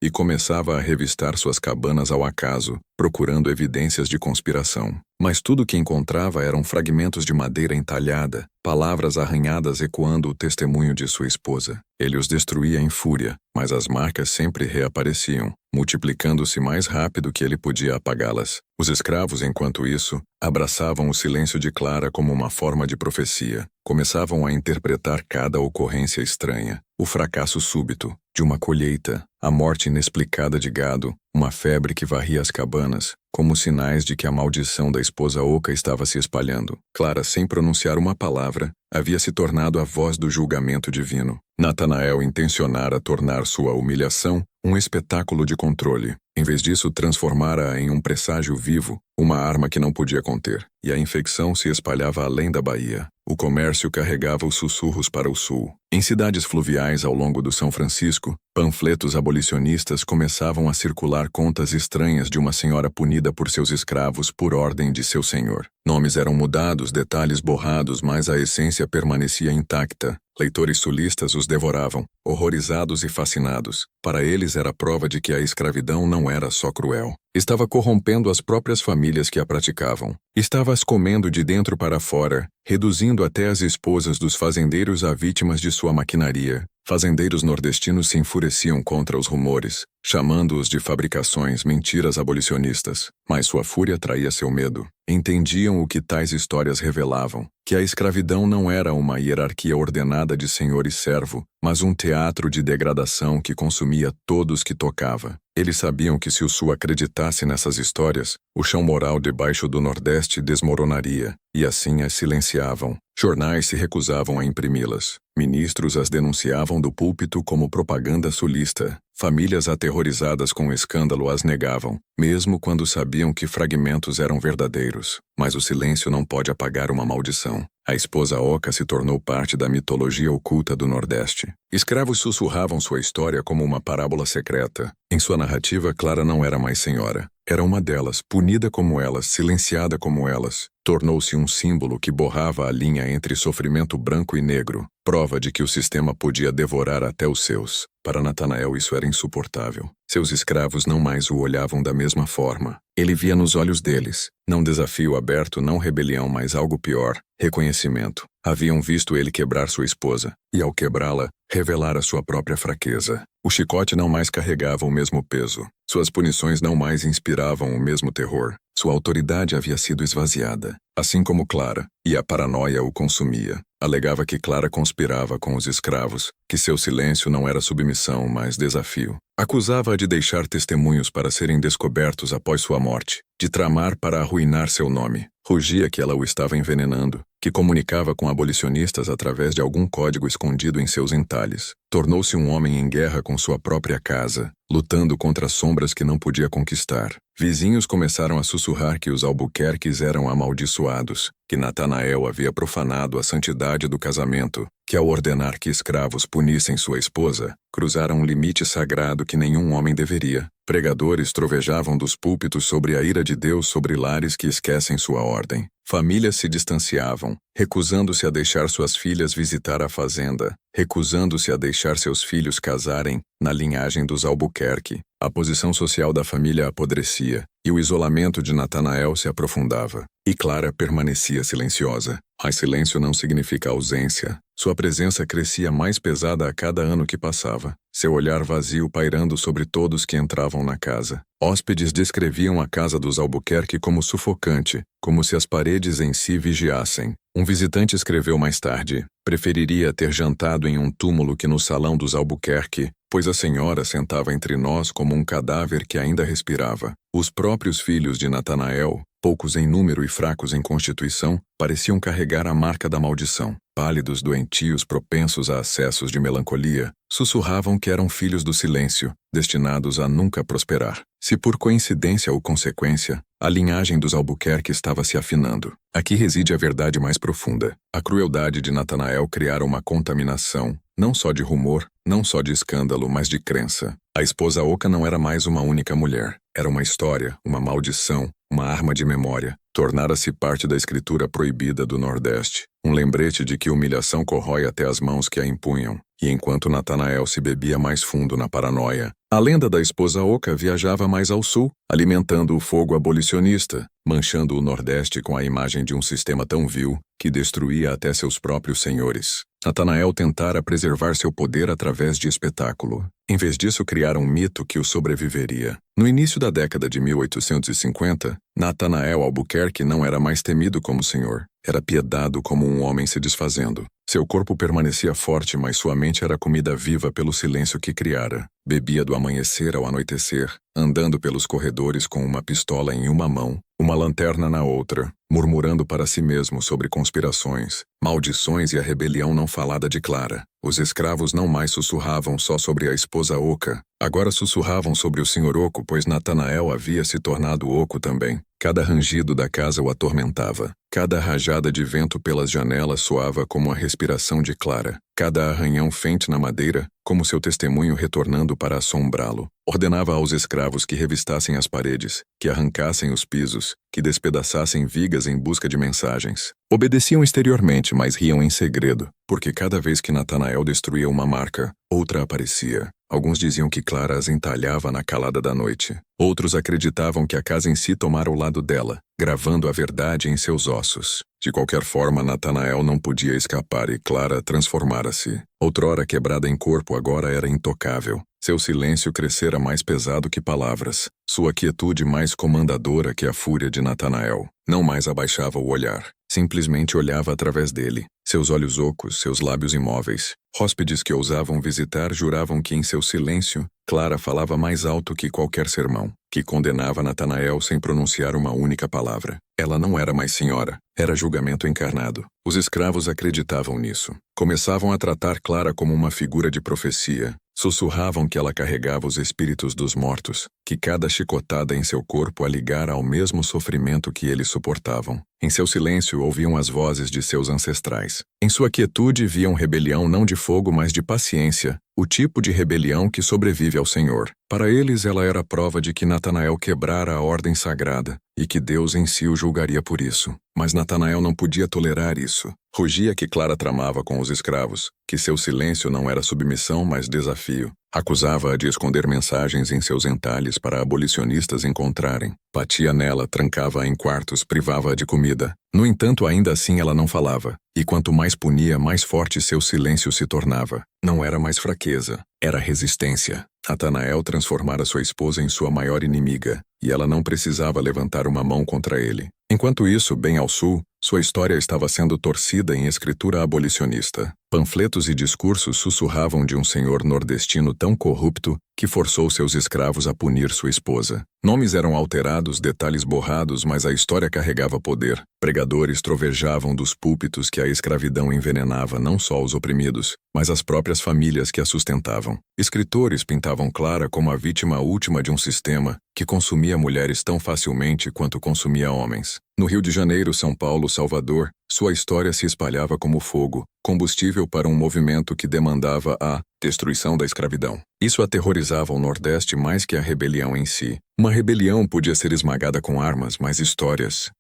e começava a revistar suas cabanas ao acaso, procurando evidências de conspiração. Mas tudo que encontrava eram fragmentos de madeira entalhada, palavras arranhadas ecoando o testemunho de sua esposa. Ele os destruía em fúria, mas as marcas sempre reapareciam, multiplicando-se mais rápido que ele podia apagá-las. Os escravos, enquanto isso, abraçavam o silêncio de Clara como uma forma de profecia. Começavam a interpretar cada ocorrência estranha. O fracasso súbito de uma colheita, a morte inexplicada de gado, uma febre que varria as cabanas, como sinais de que a maldição da esposa Oca estava se espalhando. Clara, sem pronunciar uma palavra, havia se tornado a voz do julgamento divino. Natanael intencionara tornar sua humilhação um espetáculo de controle. Em vez disso, transformara-a em um presságio vivo, uma arma que não podia conter. E a infecção se espalhava além da Bahia. O comércio carregava os sussurros para o sul. Em cidades fluviais ao longo do São Francisco, panfletos abolicionistas começavam a circular contas estranhas de uma senhora punida por seus escravos por ordem de seu senhor. Nomes eram mudados, detalhes borrados, mas a essência permanecia intacta. Leitores sulistas os devoravam, horrorizados e fascinados. Para eles era prova de que a escravidão não era só cruel. Estava corrompendo as próprias famílias que a praticavam. Estava as comendo de dentro para fora, reduzindo até as esposas dos fazendeiros a vítimas de sua maquinaria. Fazendeiros nordestinos se enfureciam contra os rumores, chamando-os de fabricações, mentiras abolicionistas. Mas sua fúria traía seu medo. Entendiam o que tais histórias revelavam, que a escravidão não era uma hierarquia ordenada de senhor e servo, mas um teatro de degradação que consumia todos que tocava. Eles sabiam que se o Sul acreditasse nessas histórias, o chão moral debaixo do Nordeste desmoronaria, e assim as silenciavam. Jornais se recusavam a imprimi-las. Ministros as denunciavam do púlpito como propaganda sulista. Famílias aterrorizadas com o escândalo as negavam, mesmo quando sabiam que fragmentos eram verdadeiros. Mas o silêncio não pode apagar uma maldição. A esposa oca se tornou parte da mitologia oculta do Nordeste. Escravos sussurravam sua história como uma parábola secreta. Em sua narrativa, Clara não era mais senhora. Era uma delas, punida como elas, silenciada como elas. Tornou-se um símbolo que borrava a linha entre sofrimento branco e negro, prova de que o sistema podia devorar até os seus. Para Natanael isso era insuportável. Seus escravos não mais o olhavam da mesma forma. Ele via nos olhos deles, não desafio aberto, não rebelião, mas algo pior, reconhecimento. Haviam visto ele quebrar sua esposa, e ao quebrá-la, revelar a sua própria fraqueza. O chicote não mais carregava o mesmo peso. Suas punições não mais inspiravam o mesmo terror. Sua autoridade havia sido esvaziada, assim como Clara, e a paranoia o consumia. Alegava que Clara conspirava com os escravos, que seu silêncio não era submissão, mas desafio. Acusava-a de deixar testemunhos para serem descobertos após sua morte, de tramar para arruinar seu nome. Rugia que ela o estava envenenando, que comunicava com abolicionistas através de algum código escondido em seus entalhes. Tornou-se um homem em guerra com sua própria casa, lutando contra sombras que não podia conquistar. Vizinhos começaram a sussurrar que os Albuquerques eram amaldiçoados, que Natanael havia profanado a santidade do casamento, que ao ordenar que escravos punissem sua esposa, cruzaram um limite sagrado que nenhum homem deveria. Pregadores trovejavam dos púlpitos sobre a ira de Deus sobre lares que esquecem sua ordem. Famílias se distanciavam, recusando-se a deixar suas filhas visitar a fazenda, recusando-se a deixar seus filhos casarem na linhagem dos Albuquerque. A posição social da família apodrecia, e o isolamento de Natanael se aprofundava. E Clara permanecia silenciosa. Mas silêncio não significa ausência. Sua presença crescia mais pesada a cada ano que passava, seu olhar vazio pairando sobre todos que entravam na casa. Hóspedes descreviam a casa dos Albuquerque como sufocante, como se as paredes em si vigiassem. Um visitante escreveu mais tarde: preferiria ter jantado em um túmulo que no salão dos Albuquerque, pois a senhora sentava entre nós como um cadáver que ainda respirava. Os próprios filhos de Natanael, poucos em número e fracos em constituição, pareciam carregar a marca da maldição. Pálidos, doentios, propensos a acessos de melancolia, sussurravam que eram filhos do silêncio, destinados a nunca prosperar. Se por coincidência ou consequência, a linhagem dos Albuquerque estava se afinando. Aqui reside a verdade mais profunda. A crueldade de Natanael criara uma contaminação, não só de rumor, não só de escândalo, mas de crença. A esposa oca não era mais uma única mulher. Era uma história, uma maldição, uma arma de memória. Tornara-se parte da escritura proibida do Nordeste. Um lembrete de que humilhação corrói até as mãos que a empunham. E enquanto Natanael se bebia mais fundo na paranoia, a lenda da esposa oca viajava mais ao sul, alimentando o fogo abolicionista, manchando o Nordeste com a imagem de um sistema tão vil que destruía até seus próprios senhores. Natanael tentara preservar seu poder através de espetáculo. Em vez disso, criara um mito que o sobreviveria. No início da década de 1850, Natanael Albuquerque não era mais temido como senhor. Era piedado como um homem se desfazendo. Seu corpo permanecia forte, mas sua mente era comida viva pelo silêncio que criara. Bebia do amanhecer ao anoitecer, andando pelos corredores com uma pistola em uma mão, uma lanterna na outra, murmurando para si mesmo sobre conspirações, maldições e a rebelião não falada de Clara. Os escravos não mais sussurravam só sobre a esposa oca, agora sussurravam sobre o senhor oco, pois Natanael havia se tornado oco também. Cada rangido da casa o atormentava. Cada rajada de vento pelas janelas soava como a respiração de Clara. Cada arranhão fente na madeira, como seu testemunho retornando para assombrá-lo. Ordenava aos escravos que revistassem as paredes, que arrancassem os pisos, que despedaçassem vigas em busca de mensagens. Obedeciam exteriormente, mas riam em segredo, porque cada vez que Natanael destruía uma marca, outra aparecia. Alguns diziam que Clara as entalhava na calada da noite. Outros acreditavam que a casa em si tomara o lado dela, gravando a verdade em seus ossos. De qualquer forma, Natanael não podia escapar e Clara transformara-se. Outrora quebrada em corpo, agora era intocável. Seu silêncio crescera mais pesado que palavras. Sua quietude mais comandadora que a fúria de Natanael. Não mais abaixava o olhar. Simplesmente olhava através dele. Seus olhos ocos, seus lábios imóveis. Hóspedes que ousavam visitar juravam que em seu silêncio, Clara falava mais alto que qualquer sermão, que condenava Natanael sem pronunciar uma única palavra. Ela não era mais senhora, era julgamento encarnado. Os escravos acreditavam nisso. Começavam a tratar Clara como uma figura de profecia, Sussurravam que ela carregava os espíritos dos mortos, que cada chicotada em seu corpo a ligara ao mesmo sofrimento que eles suportavam. Em seu silêncio ouviam as vozes de seus ancestrais. Em sua quietude viam rebelião não de fogo, mas de paciência, o tipo de rebelião que sobrevive ao Senhor. Para eles ela era prova de que Natanael quebrara a ordem sagrada, e que Deus em si o julgaria por isso. Mas Natanael não podia tolerar isso. Rugia que Clara tramava com os escravos, que seu silêncio não era submissão, mas desafio. Acusava-a de esconder mensagens em seus entalhes para abolicionistas encontrarem. Batia nela, trancava-a em quartos, privava-a de comida. No entanto, ainda assim ela não falava. E quanto mais punia, mais forte seu silêncio se tornava. Não era mais fraqueza, era resistência. Natanael transformara sua esposa em sua maior inimiga, e ela não precisava levantar uma mão contra ele. Enquanto isso, bem ao sul, sua história estava sendo torcida em escritura abolicionista. Panfletos e discursos sussurravam de um senhor nordestino tão corrupto que forçou seus escravos a punir sua esposa. Nomes eram alterados, detalhes borrados, mas a história carregava poder. Pregadores trovejavam dos púlpitos que a escravidão envenenava não só os oprimidos, mas as próprias famílias que a sustentavam. Escritores pintavam Clara como a vítima última de um sistema que consumia mulheres tão facilmente quanto consumia homens. No Rio de Janeiro, São Paulo, Salvador, sua história se espalhava como fogo, combustível para um movimento que demandava a destruição da escravidão. Isso aterrorizava o Nordeste mais que a rebelião em si. Uma rebelião podia ser esmagada com armas, mas histórias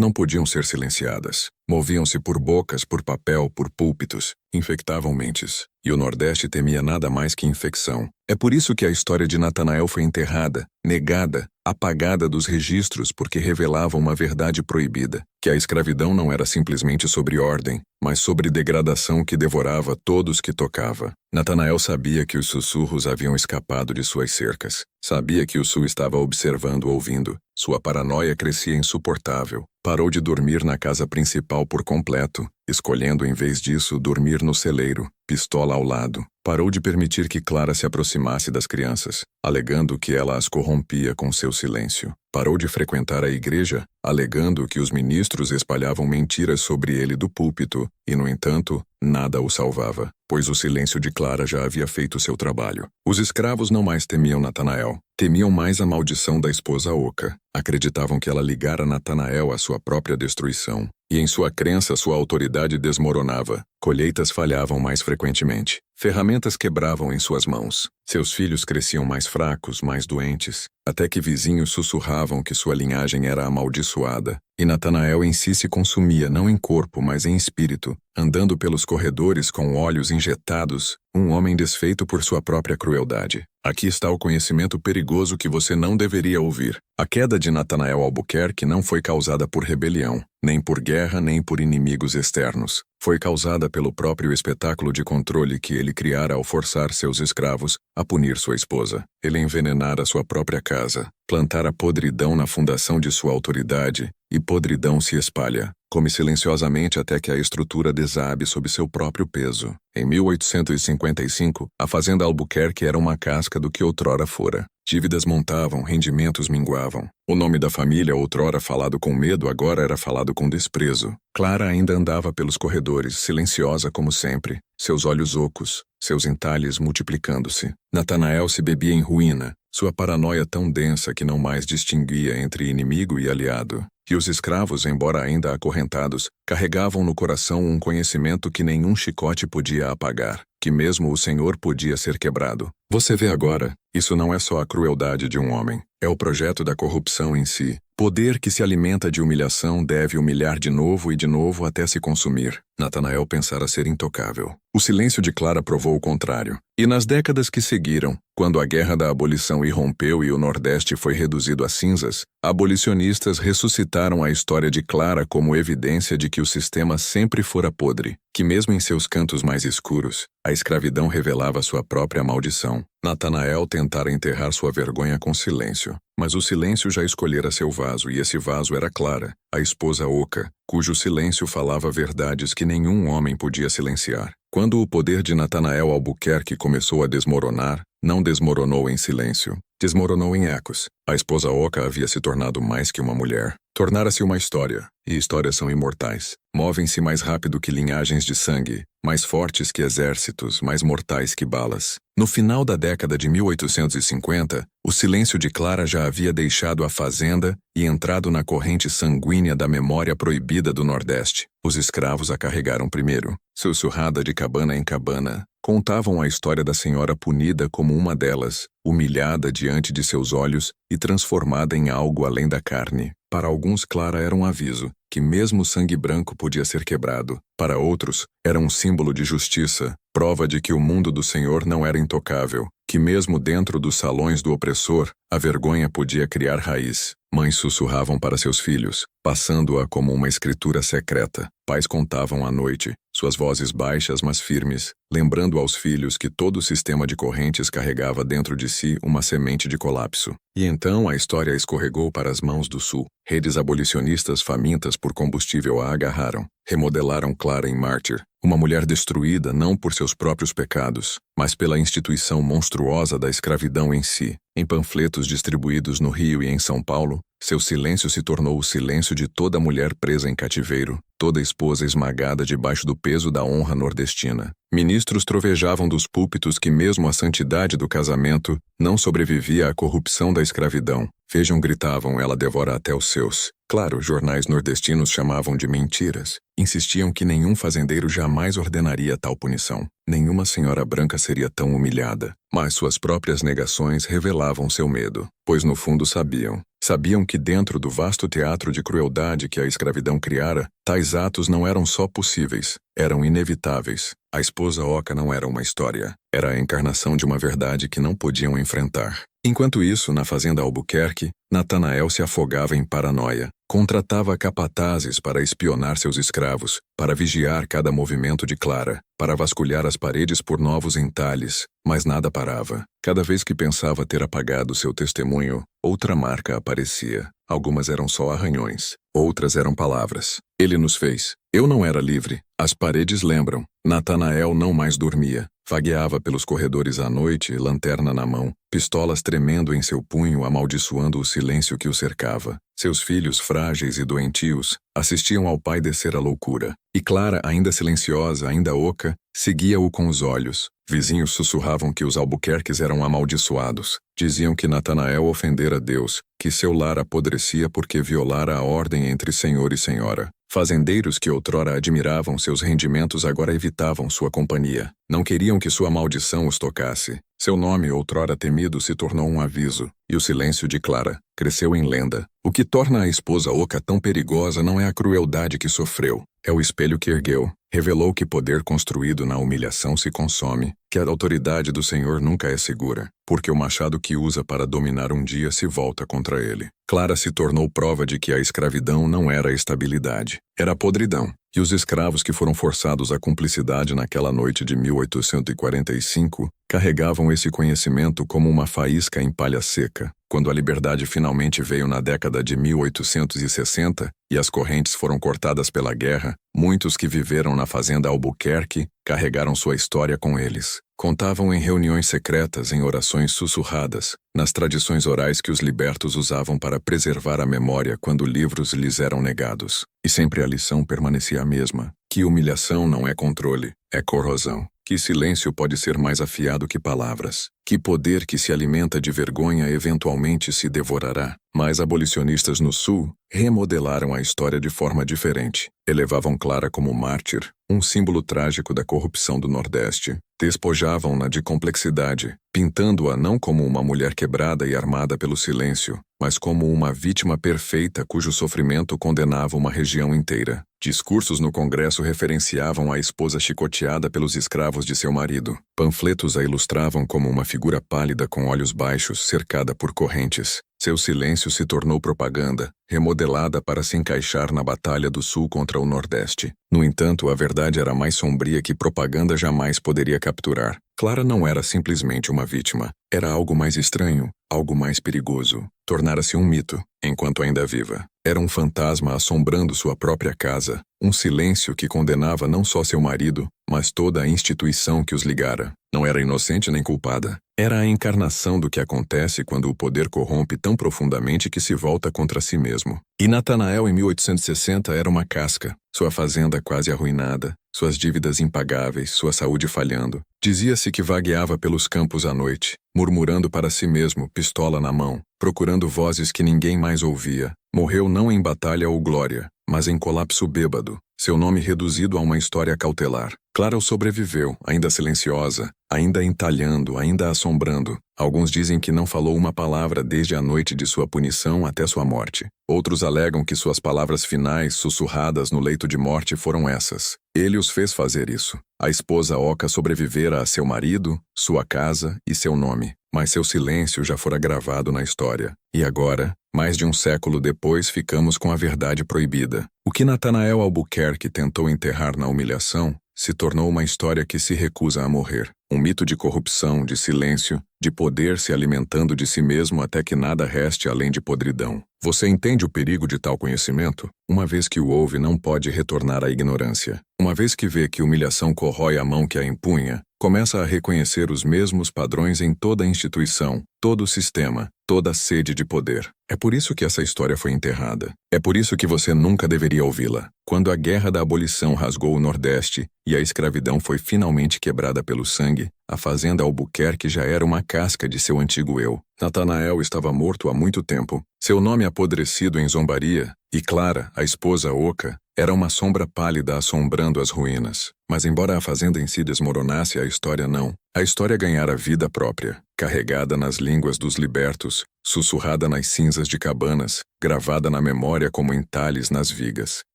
não podiam ser silenciadas. Moviam-se por bocas, por papel, por púlpitos, infectavam mentes. E o Nordeste temia nada mais que infecção. É por isso que a história de Natanael foi enterrada, negada, apagada dos registros porque revelava uma verdade proibida, que a escravidão não era simplesmente sobre ordem, mas sobre degradação que devorava todos que tocava. Natanael sabia que os sussurros haviam escapado de suas cercas. Sabia que o sul estava observando, ouvindo. Sua paranoia crescia insuportável. Parou de dormir na casa principal por completo, escolhendo em vez disso dormir no celeiro, pistola ao lado. Parou de permitir que Clara se aproximasse das crianças, alegando que ela as corrompia com seu silêncio. Parou de frequentar a igreja, alegando que os ministros espalhavam mentiras sobre ele do púlpito, e, no entanto, nada o salvava, pois o silêncio de Clara já havia feito seu trabalho. Os escravos não mais temiam Natanael, temiam mais a maldição da esposa oca. Acreditavam que ela ligara Natanael à sua própria destruição, e em sua crença sua autoridade desmoronava. Colheitas falhavam mais frequentemente. Ferramentas quebravam em suas mãos. Seus filhos cresciam mais fracos, mais doentes, até que vizinhos sussurravam que sua linhagem era amaldiçoada. E Natanael em si se consumia não em corpo, mas em espírito, andando pelos corredores com olhos injetados, um homem desfeito por sua própria crueldade. Aqui está o conhecimento perigoso que você não deveria ouvir. A queda de Natanael Albuquerque não foi causada por rebelião, nem por guerra, nem por inimigos externos. Foi causada pelo próprio espetáculo de controle que ele criara ao forçar seus escravos a punir sua esposa. Ele envenenara sua própria casa, plantara podridão na fundação de sua autoridade, e podridão se espalha. Come silenciosamente até que a estrutura desabe sob seu próprio peso. Em 1855, a fazenda Albuquerque era uma casca do que outrora fora. Dívidas montavam, rendimentos minguavam. O nome da família, outrora falado com medo, agora era falado com desprezo. Clara ainda andava pelos corredores, silenciosa como sempre, seus olhos ocos, seus entalhes multiplicando-se. Natanael se bebia em ruína, sua paranoia tão densa que não mais distinguia entre inimigo e aliado. E os escravos, embora ainda acorrentados, carregavam no coração um conhecimento que nenhum chicote podia apagar, que mesmo o Senhor podia ser quebrado. Você vê agora, isso não é só a crueldade de um homem, é o projeto da corrupção em si. Poder que se alimenta de humilhação deve humilhar de novo e de novo até se consumir. Natanael pensara ser intocável. O silêncio de Clara provou o contrário. E nas décadas que seguiram, quando a guerra da abolição irrompeu e o Nordeste foi reduzido a cinzas, abolicionistas ressuscitaram a história de Clara como evidência de que o sistema sempre fora podre, que mesmo em seus cantos mais escuros, a escravidão revelava sua própria maldição. Natanael tentara enterrar sua vergonha com silêncio, mas o silêncio já escolhera seu vaso, e esse vaso era Clara, a esposa oca, cujo silêncio falava verdades que nenhum homem podia silenciar. Quando o poder de Natanael Albuquerque começou a desmoronar, não desmoronou em silêncio. Desmoronou em ecos. A esposa oca havia se tornado mais que uma mulher. Tornara-se uma história, e histórias são imortais. Movem-se mais rápido que linhagens de sangue, mais fortes que exércitos, mais mortais que balas. No final da década de 1850, o silêncio de Clara já havia deixado a fazenda e entrado na corrente sanguínea da memória proibida do Nordeste. Os escravos a carregaram primeiro. Sussurrada de cabana em cabana, contavam a história da senhora punida como uma delas, humilhada diante de seus olhos e transformada em algo além da carne. Para alguns, Clara era um aviso, que mesmo o sangue branco podia ser quebrado. Para outros, era um símbolo de justiça, prova de que o mundo do Senhor não era intocável, que mesmo dentro dos salões do opressor, a vergonha podia criar raiz. Mães sussurravam para seus filhos, passando-a como uma escritura secreta. Pais contavam à noite, suas vozes baixas mas firmes, lembrando aos filhos que todo o sistema de correntes carregava dentro de si uma semente de colapso. E então a história escorregou para as mãos do Sul. Redes abolicionistas famintas por combustível a agarraram. Remodelaram Clara em mártir, uma mulher destruída não por seus próprios pecados, mas pela instituição monstruosa da escravidão em si. Em panfletos distribuídos no Rio e em São Paulo, seu silêncio se tornou o silêncio de toda mulher presa em cativeiro, toda esposa esmagada debaixo do peso da honra nordestina. Ministros trovejavam dos púlpitos que mesmo a santidade do casamento não sobrevivia à corrupção da escravidão. Vejam, gritavam, ela devora até os seus. Claro, jornais nordestinos chamavam de mentiras. Insistiam que nenhum fazendeiro jamais ordenaria tal punição. Nenhuma senhora branca seria tão humilhada. Mas suas próprias negações revelavam seu medo, pois no fundo sabiam que dentro do vasto teatro de crueldade que a escravidão criara, tais atos não eram só possíveis, eram inevitáveis. A esposa oca não era uma história, era a encarnação de uma verdade que não podiam enfrentar. Enquanto isso, na fazenda Albuquerque, Natanael se afogava em paranoia. Contratava capatazes para espionar seus escravos, para vigiar cada movimento de Clara, para vasculhar as paredes por novos entalhes, mas nada parava. Cada vez que pensava ter apagado seu testemunho, outra marca aparecia. Algumas eram só arranhões, outras eram palavras. Ele nos fez. Eu não era livre. As paredes lembram. Natanael não mais dormia. Vagueava pelos corredores à noite, lanterna na mão, pistolas tremendo em seu punho, amaldiçoando o silêncio que o cercava. Seus filhos, frágeis e doentios, assistiam ao pai descer a loucura. E Clara, ainda silenciosa, ainda oca, seguia-o com os olhos. Vizinhos sussurravam que os Albuquerques eram amaldiçoados. Diziam que Natanael ofendera Deus, que seu lar apodrecia porque violara a ordem entre senhor e senhora. Fazendeiros que outrora admiravam seus rendimentos agora evitavam sua companhia. Não queriam que sua maldição os tocasse. Seu nome, outrora temido, se tornou um aviso, e o silêncio de Clara cresceu em lenda. O que torna a esposa oca tão perigosa não é a crueldade que sofreu, é o espelho que ergueu. Revelou que poder construído na humilhação se consome, que a autoridade do Senhor nunca é segura, porque o machado que usa para dominar um dia se volta contra ele. Clara se tornou prova de que a escravidão não era estabilidade, era podridão. E os escravos que foram forçados à cumplicidade naquela noite de 1845 carregavam esse conhecimento como uma faísca em palha seca. Quando a liberdade finalmente veio na década de 1860 e as correntes foram cortadas pela guerra, muitos que viveram na fazenda Albuquerque carregaram sua história com eles. Contavam em reuniões secretas, em orações sussurradas, nas tradições orais que os libertos usavam para preservar a memória quando livros lhes eram negados. E sempre a lição permanecia a mesma, que humilhação não é controle, é corrosão. Que silêncio pode ser mais afiado que palavras. Que poder que se alimenta de vergonha eventualmente se devorará. Mas abolicionistas no Sul remodelaram a história de forma diferente. Elevavam Clara como mártir, um símbolo trágico da corrupção do Nordeste. Despojavam-na de complexidade, pintando-a não como uma mulher quebrada e armada pelo silêncio, mas como uma vítima perfeita cujo sofrimento condenava uma região inteira. Discursos no Congresso referenciavam a esposa chicoteada pelos escravos de seu marido. Panfletos a ilustravam como uma figura pálida com olhos baixos, cercada por correntes. Seu silêncio se tornou propaganda, remodelada para se encaixar na Batalha do Sul contra o Nordeste. No entanto, a verdade era mais sombria que propaganda jamais poderia capturar. Clara não era simplesmente uma vítima. Era algo mais estranho, algo mais perigoso. Tornara-se um mito, enquanto ainda viva. Era um fantasma assombrando sua própria casa, um silêncio que condenava não só seu marido, mas toda a instituição que os ligara. Não era inocente nem culpada. Era a encarnação do que acontece quando o poder corrompe tão profundamente que se volta contra si mesmo. E Natanael, em 1860, era uma casca, sua fazenda quase arruinada, suas dívidas impagáveis, sua saúde falhando. Dizia-se que vagueava pelos campos à noite, murmurando para si mesmo, pistola na mão, procurando vozes que ninguém mais ouvia. Morreu não em batalha ou glória, mas em colapso bêbado, seu nome reduzido a uma história cautelar. Clara o sobreviveu, ainda silenciosa, ainda entalhando, ainda assombrando. Alguns dizem que não falou uma palavra desde a noite de sua punição até sua morte. Outros alegam que suas palavras finais, sussurradas no leito de morte, foram essas. Ele os fez fazer isso. A esposa oca sobrevivera a seu marido, sua casa e seu nome. Mas seu silêncio já fora gravado na história. E agora, mais de um século depois, ficamos com a verdade proibida. O que Natanael Albuquerque tentou enterrar na humilhação se tornou uma história que se recusa a morrer. Um mito de corrupção, de silêncio, de poder se alimentando de si mesmo até que nada reste além de podridão. Você entende o perigo de tal conhecimento? Uma vez que o ouve, não pode retornar à ignorância. Uma vez que vê que humilhação corrói a mão que a empunha, começa a reconhecer os mesmos padrões em toda a instituição, todo o sistema, toda a sede de poder. É por isso que essa história foi enterrada. É por isso que você nunca deveria ouvi-la. Quando a Guerra da Abolição rasgou o Nordeste e a escravidão foi finalmente quebrada pelo sangue, a fazenda Albuquerque já era uma casca de seu antigo eu. Natanael estava morto há muito tempo, seu nome apodrecido em zombaria, e Clara, a esposa oca, era uma sombra pálida assombrando as ruínas. Mas embora a fazenda em si desmoronasse, a história não. A história ganhara vida própria, carregada nas línguas dos libertos, sussurrada nas cinzas de cabanas, gravada na memória como entalhes nas vigas.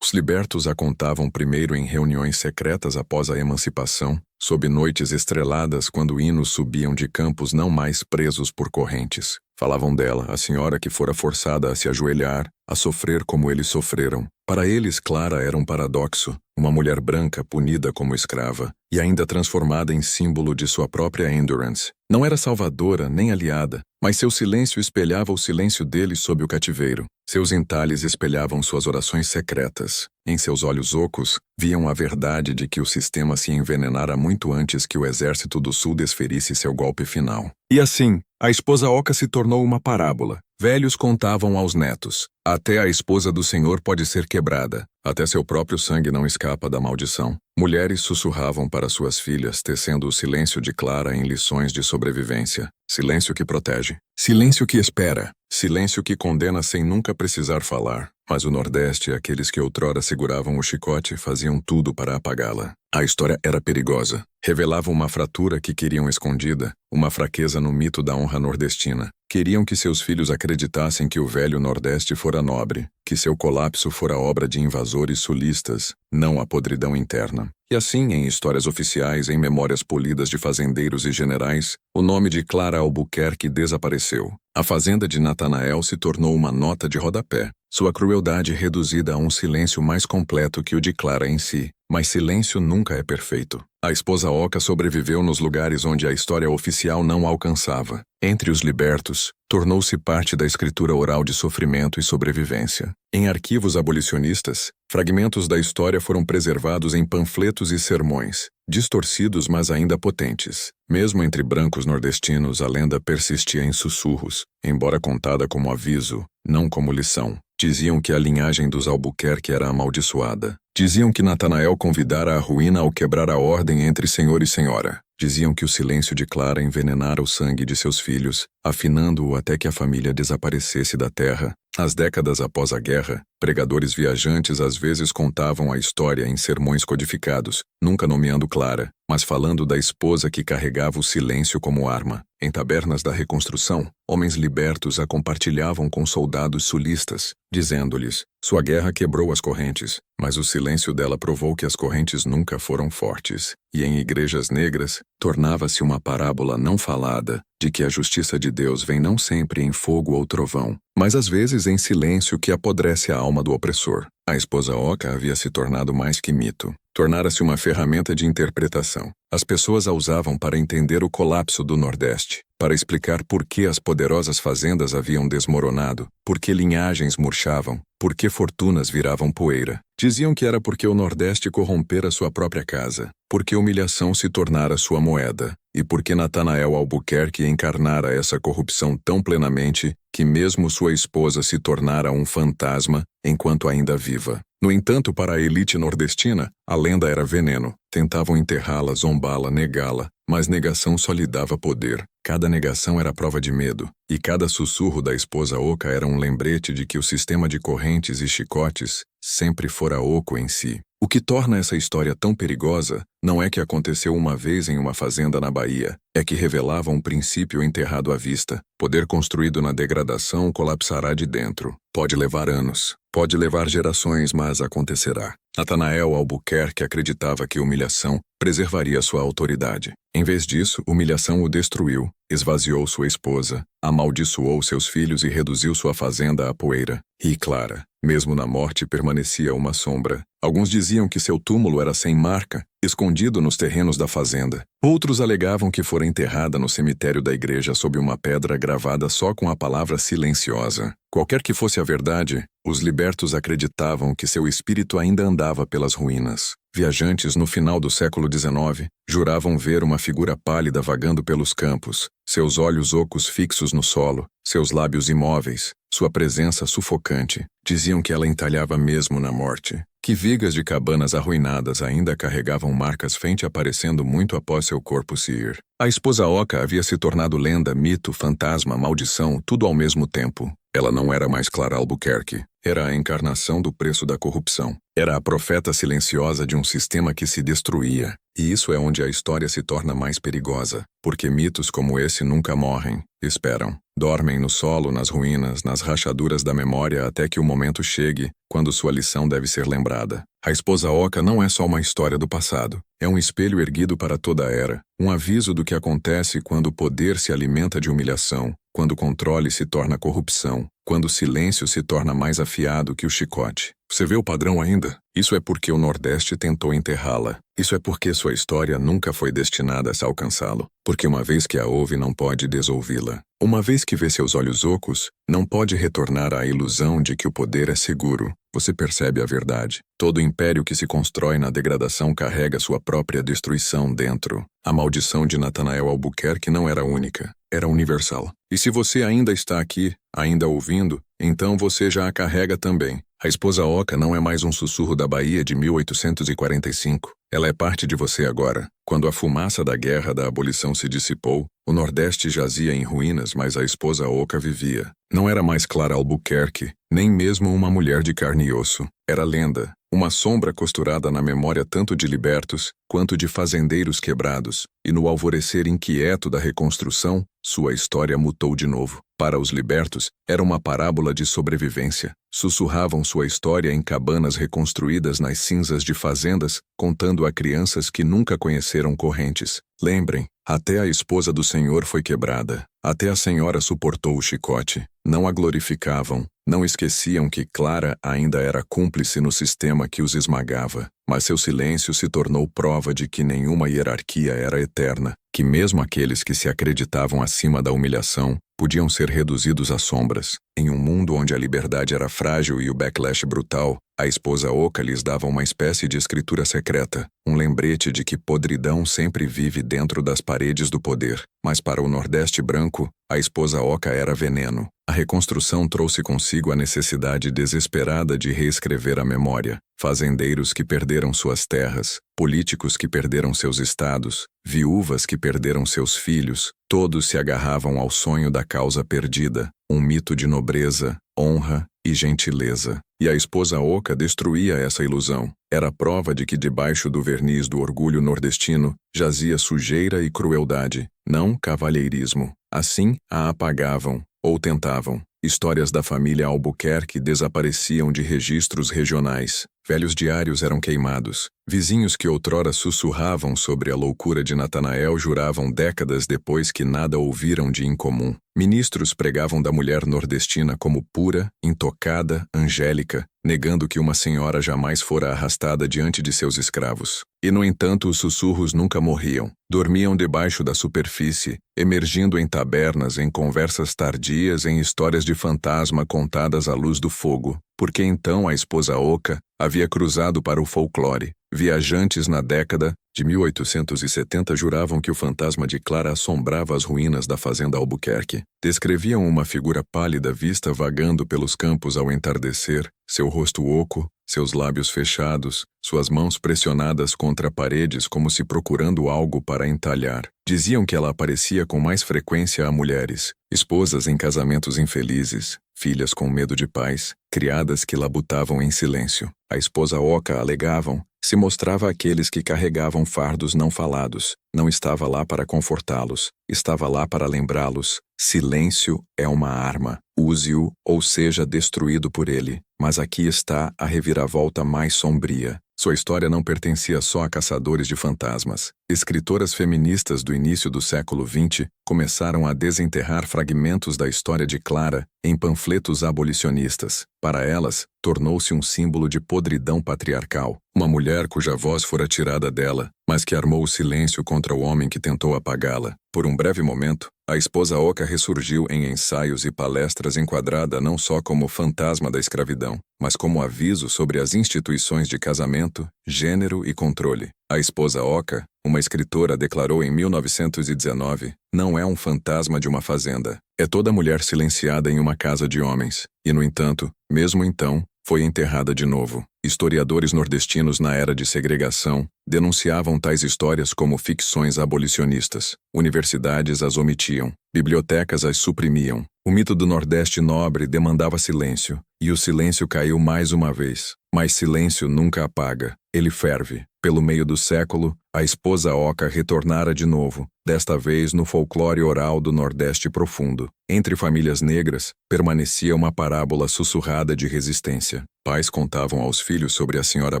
Os libertos a contavam primeiro em reuniões secretas após a emancipação, sob noites estreladas quando hinos subiam de campos não mais presos por correntes. Falavam dela, a senhora que fora forçada a se ajoelhar, a sofrer como eles sofreram. Para eles, Clara era um paradoxo, uma mulher branca punida como escrava, e ainda transformada em símbolo de sua própria endurance. Não era salvadora nem aliada, mas seu silêncio espelhava o silêncio deles sob o cativeiro. Seus entalhes espelhavam suas orações secretas. Em seus olhos ocos, viam a verdade de que o sistema se envenenara muito antes que o exército do sul desferisse seu golpe final. E assim, a esposa oca se tornou uma parábola. Velhos contavam aos netos. Até a esposa do Senhor pode ser quebrada. Até seu próprio sangue não escapa da maldição. Mulheres sussurravam para suas filhas, tecendo o silêncio de Clara em lições de sobrevivência. Silêncio que protege. Silêncio que espera. Silêncio que condena sem nunca precisar falar. Mas o Nordeste, aqueles que outrora seguravam o chicote, faziam tudo para apagá-la. A história era perigosa. Revelava uma fratura que queriam escondida, uma fraqueza no mito da honra nordestina. Queriam que seus filhos acreditassem que o velho Nordeste fora nobre, que seu colapso fora obra de invasores sulistas, não a podridão interna. E assim, em histórias oficiais, em memórias polidas de fazendeiros e generais, o nome de Clara Albuquerque desapareceu. A fazenda de Natanael se tornou uma nota de rodapé, sua crueldade reduzida a um silêncio mais completo que o de Clara em si. Mas silêncio nunca é perfeito. A esposa oca sobreviveu nos lugares onde a história oficial não alcançava. Entre os libertos, tornou-se parte da escritura oral de sofrimento e sobrevivência. Em arquivos abolicionistas, fragmentos da história foram preservados em panfletos e sermões, distorcidos mas ainda potentes. Mesmo entre brancos nordestinos, a lenda persistia em sussurros, embora contada como aviso, não como lição. Diziam que a linhagem dos Albuquerque era amaldiçoada. Diziam que Natanael convidara a ruína ao quebrar a ordem entre senhor e senhora. Diziam que o silêncio de Clara envenenara o sangue de seus filhos, afinando-o até que a família desaparecesse da terra. As décadas após a guerra, pregadores viajantes às vezes contavam a história em sermões codificados, nunca nomeando Clara, mas falando da esposa que carregava o silêncio como arma. Em tabernas da reconstrução, homens libertos a compartilhavam com soldados sulistas, dizendo-lhes: sua guerra quebrou as correntes, mas o silêncio dela provou que as correntes nunca foram fortes. E em igrejas negras, tornava-se uma parábola não falada, de que a justiça de Deus vem não sempre em fogo ou trovão, mas às vezes em silêncio que apodrece a alma do opressor. A esposa oca havia se tornado mais que mito. Tornara-se uma ferramenta de interpretação. As pessoas a usavam para entender o colapso do Nordeste. para explicar por que as poderosas fazendas haviam desmoronado, por que linhagens murchavam, por que fortunas viravam poeira. Diziam que era porque o Nordeste corrompera sua própria casa, porque humilhação se tornara sua moeda, e porque Natanael Albuquerque encarnara essa corrupção tão plenamente que mesmo sua esposa se tornara um fantasma enquanto ainda viva. No entanto, para a elite nordestina, a lenda era veneno. Tentavam enterrá-la, zombá-la, negá-la, mas negação só lhe dava poder. Cada negação era prova de medo, e cada sussurro da esposa oca era um lembrete de que o sistema de correntes e chicotes sempre fora oco em si. O que torna essa história tão perigosa não é que aconteceu uma vez em uma fazenda na Bahia, é que revelava um princípio enterrado à vista. Poder construído na degradação colapsará de dentro. Pode levar anos, pode levar gerações, mas acontecerá. Natanael Albuquerque acreditava que humilhação preservaria sua autoridade. Em vez disso, humilhação o destruiu, esvaziou sua esposa, amaldiçoou seus filhos e reduziu sua fazenda à poeira. E Clara, mesmo na morte, permanecia uma sombra. Alguns diziam que seu túmulo era sem marca, escondido nos terrenos da fazenda. Outros alegavam que fora enterrada no cemitério da igreja sob uma pedra gravada só com a palavra silenciosa. Qualquer que fosse a verdade, os libertos acreditavam que seu espírito ainda andava pelas ruínas. Viajantes no final do século XIX juravam ver uma figura pálida vagando pelos campos, seus olhos ocos fixos no solo, seus lábios imóveis, sua presença sufocante. Diziam que ela entalhava mesmo na morte, que vigas de cabanas arruinadas ainda carregavam marcas frente aparecendo muito após seu corpo se ir. A esposa oca havia se tornado lenda, mito, fantasma, maldição, tudo ao mesmo tempo. Ela não era mais Clara Albuquerque. Era a encarnação do preço da corrupção. Era a profeta silenciosa de um sistema que se destruía. E isso é onde a história se torna mais perigosa, porque mitos como esse nunca morrem, esperam. Dormem no solo, nas ruínas, nas rachaduras da memória até que o momento chegue, quando sua lição deve ser lembrada. A esposa oca não é só uma história do passado. É um espelho erguido para toda a era. Um aviso do que acontece quando o poder se alimenta de humilhação, quando o controle se torna corrupção, quando o silêncio se torna mais afiado que o chicote. Você vê o padrão ainda? Isso é porque o Nordeste tentou enterrá-la. Isso é porque sua história nunca foi destinada a alcançá-lo. Porque uma vez que a ouve, não pode desouvi-la. Uma vez que vê seus olhos ocos, não pode retornar à ilusão de que o poder é seguro. Você percebe a verdade. Todo império que se constrói na degradação carrega sua própria destruição dentro. A maldição de Natanael Albuquerque não era única, era universal. E se você ainda está aqui, ainda ouvindo, então você já a carrega também. A esposa oca não é mais um sussurro da Bahia de 1845. Ela é parte de você agora. Quando a fumaça da guerra da abolição se dissipou, o Nordeste jazia em ruínas, mas a esposa oca vivia. Não era mais Clara Albuquerque, nem mesmo uma mulher de carne e osso. Era lenda, uma sombra costurada na memória tanto de libertos quanto de fazendeiros quebrados, e no alvorecer inquieto da reconstrução, sua história mutou de novo. Para os libertos, era uma parábola de sobrevivência. Sussurravam sua história em cabanas reconstruídas nas cinzas de fazendas, contando a crianças que nunca conheceram correntes. Lembrem, até a esposa do Senhor foi quebrada. Até a senhora suportou o chicote. Não a glorificavam. Não esqueciam que Clara ainda era cúmplice no sistema que os esmagava. Mas seu silêncio se tornou prova de que nenhuma hierarquia era eterna, que mesmo aqueles que se acreditavam acima da humilhação podiam ser reduzidos a sombras. Em um mundo onde a liberdade era frágil e o backlash brutal, a esposa oca lhes dava uma espécie de escritura secreta, um lembrete de que podridão sempre vive dentro das paredes do poder. Mas para o Nordeste branco, a esposa oca era veneno. A reconstrução trouxe consigo a necessidade desesperada de reescrever a memória. Fazendeiros que perderam suas terras, políticos que perderam seus estados, viúvas que perderam seus filhos, todos se agarravam ao sonho da causa perdida, um mito de nobreza, honra e gentileza. E a esposa oca destruía essa ilusão. Era prova de que debaixo do verniz do orgulho nordestino jazia sujeira e crueldade, não cavalheirismo. Assim, a apagavam, ou tentavam. Histórias da família Albuquerque desapareciam de registros regionais. velhos diários eram queimados. Vizinhos que outrora sussurravam sobre a loucura de Natanael juravam décadas depois que nada ouviram de incomum. Ministros pregavam da mulher nordestina como pura, intocada, angélica, negando que uma senhora jamais fora arrastada diante de seus escravos. E, no entanto, os sussurros nunca morriam. Dormiam debaixo da superfície, emergindo em tabernas, em conversas tardias, em histórias de fantasma contadas à luz do fogo, porque então a esposa oca havia cruzado para o folclore. Viajantes na década de 1870 juravam que o fantasma de Clara assombrava as ruínas da fazenda Albuquerque. Descreviam uma figura pálida vista vagando pelos campos ao entardecer, seu rosto oco, seus lábios fechados, suas mãos pressionadas contra paredes como se procurando algo para entalhar. Diziam que ela aparecia com mais frequência a mulheres, esposas em casamentos infelizes, filhas com medo de pais, criadas que labutavam em silêncio. A esposa oca, alegavam, se mostrava àqueles que carregavam fardos não falados. Não estava lá para confortá-los, estava lá para lembrá-los. Silêncio é uma arma. Use-o ou seja destruído por ele. Mas aqui está a reviravolta mais sombria. Sua história não pertencia só a caçadores de fantasmas. Escritoras feministas do início do século XX começaram a desenterrar fragmentos da história de Clara em panfletos abolicionistas. Para elas, tornou-se um símbolo de podridão patriarcal. Uma mulher cuja voz fora tirada dela, mas que armou o silêncio contra o homem que tentou apagá-la. Por um breve momento, a esposa oca ressurgiu em ensaios e palestras enquadrada não só como fantasma da escravidão, mas como aviso sobre as instituições de casamento, gênero e controle. A esposa oca, uma escritora, declarou em 1919, não é um fantasma de uma fazenda. É toda mulher silenciada em uma casa de homens. E, no entanto, mesmo então, foi enterrada de novo. Historiadores nordestinos na era de segregação denunciavam tais histórias como ficções abolicionistas. Universidades as omitiam. Bibliotecas as suprimiam. O mito do Nordeste nobre demandava silêncio. E o silêncio caiu mais uma vez. Mas silêncio nunca apaga. Ele ferve. Pelo meio do século, a esposa oca retornara de novo, desta vez no folclore oral do Nordeste profundo. Entre famílias negras, permanecia uma parábola sussurrada de resistência. Pais contavam aos filhos sobre a senhora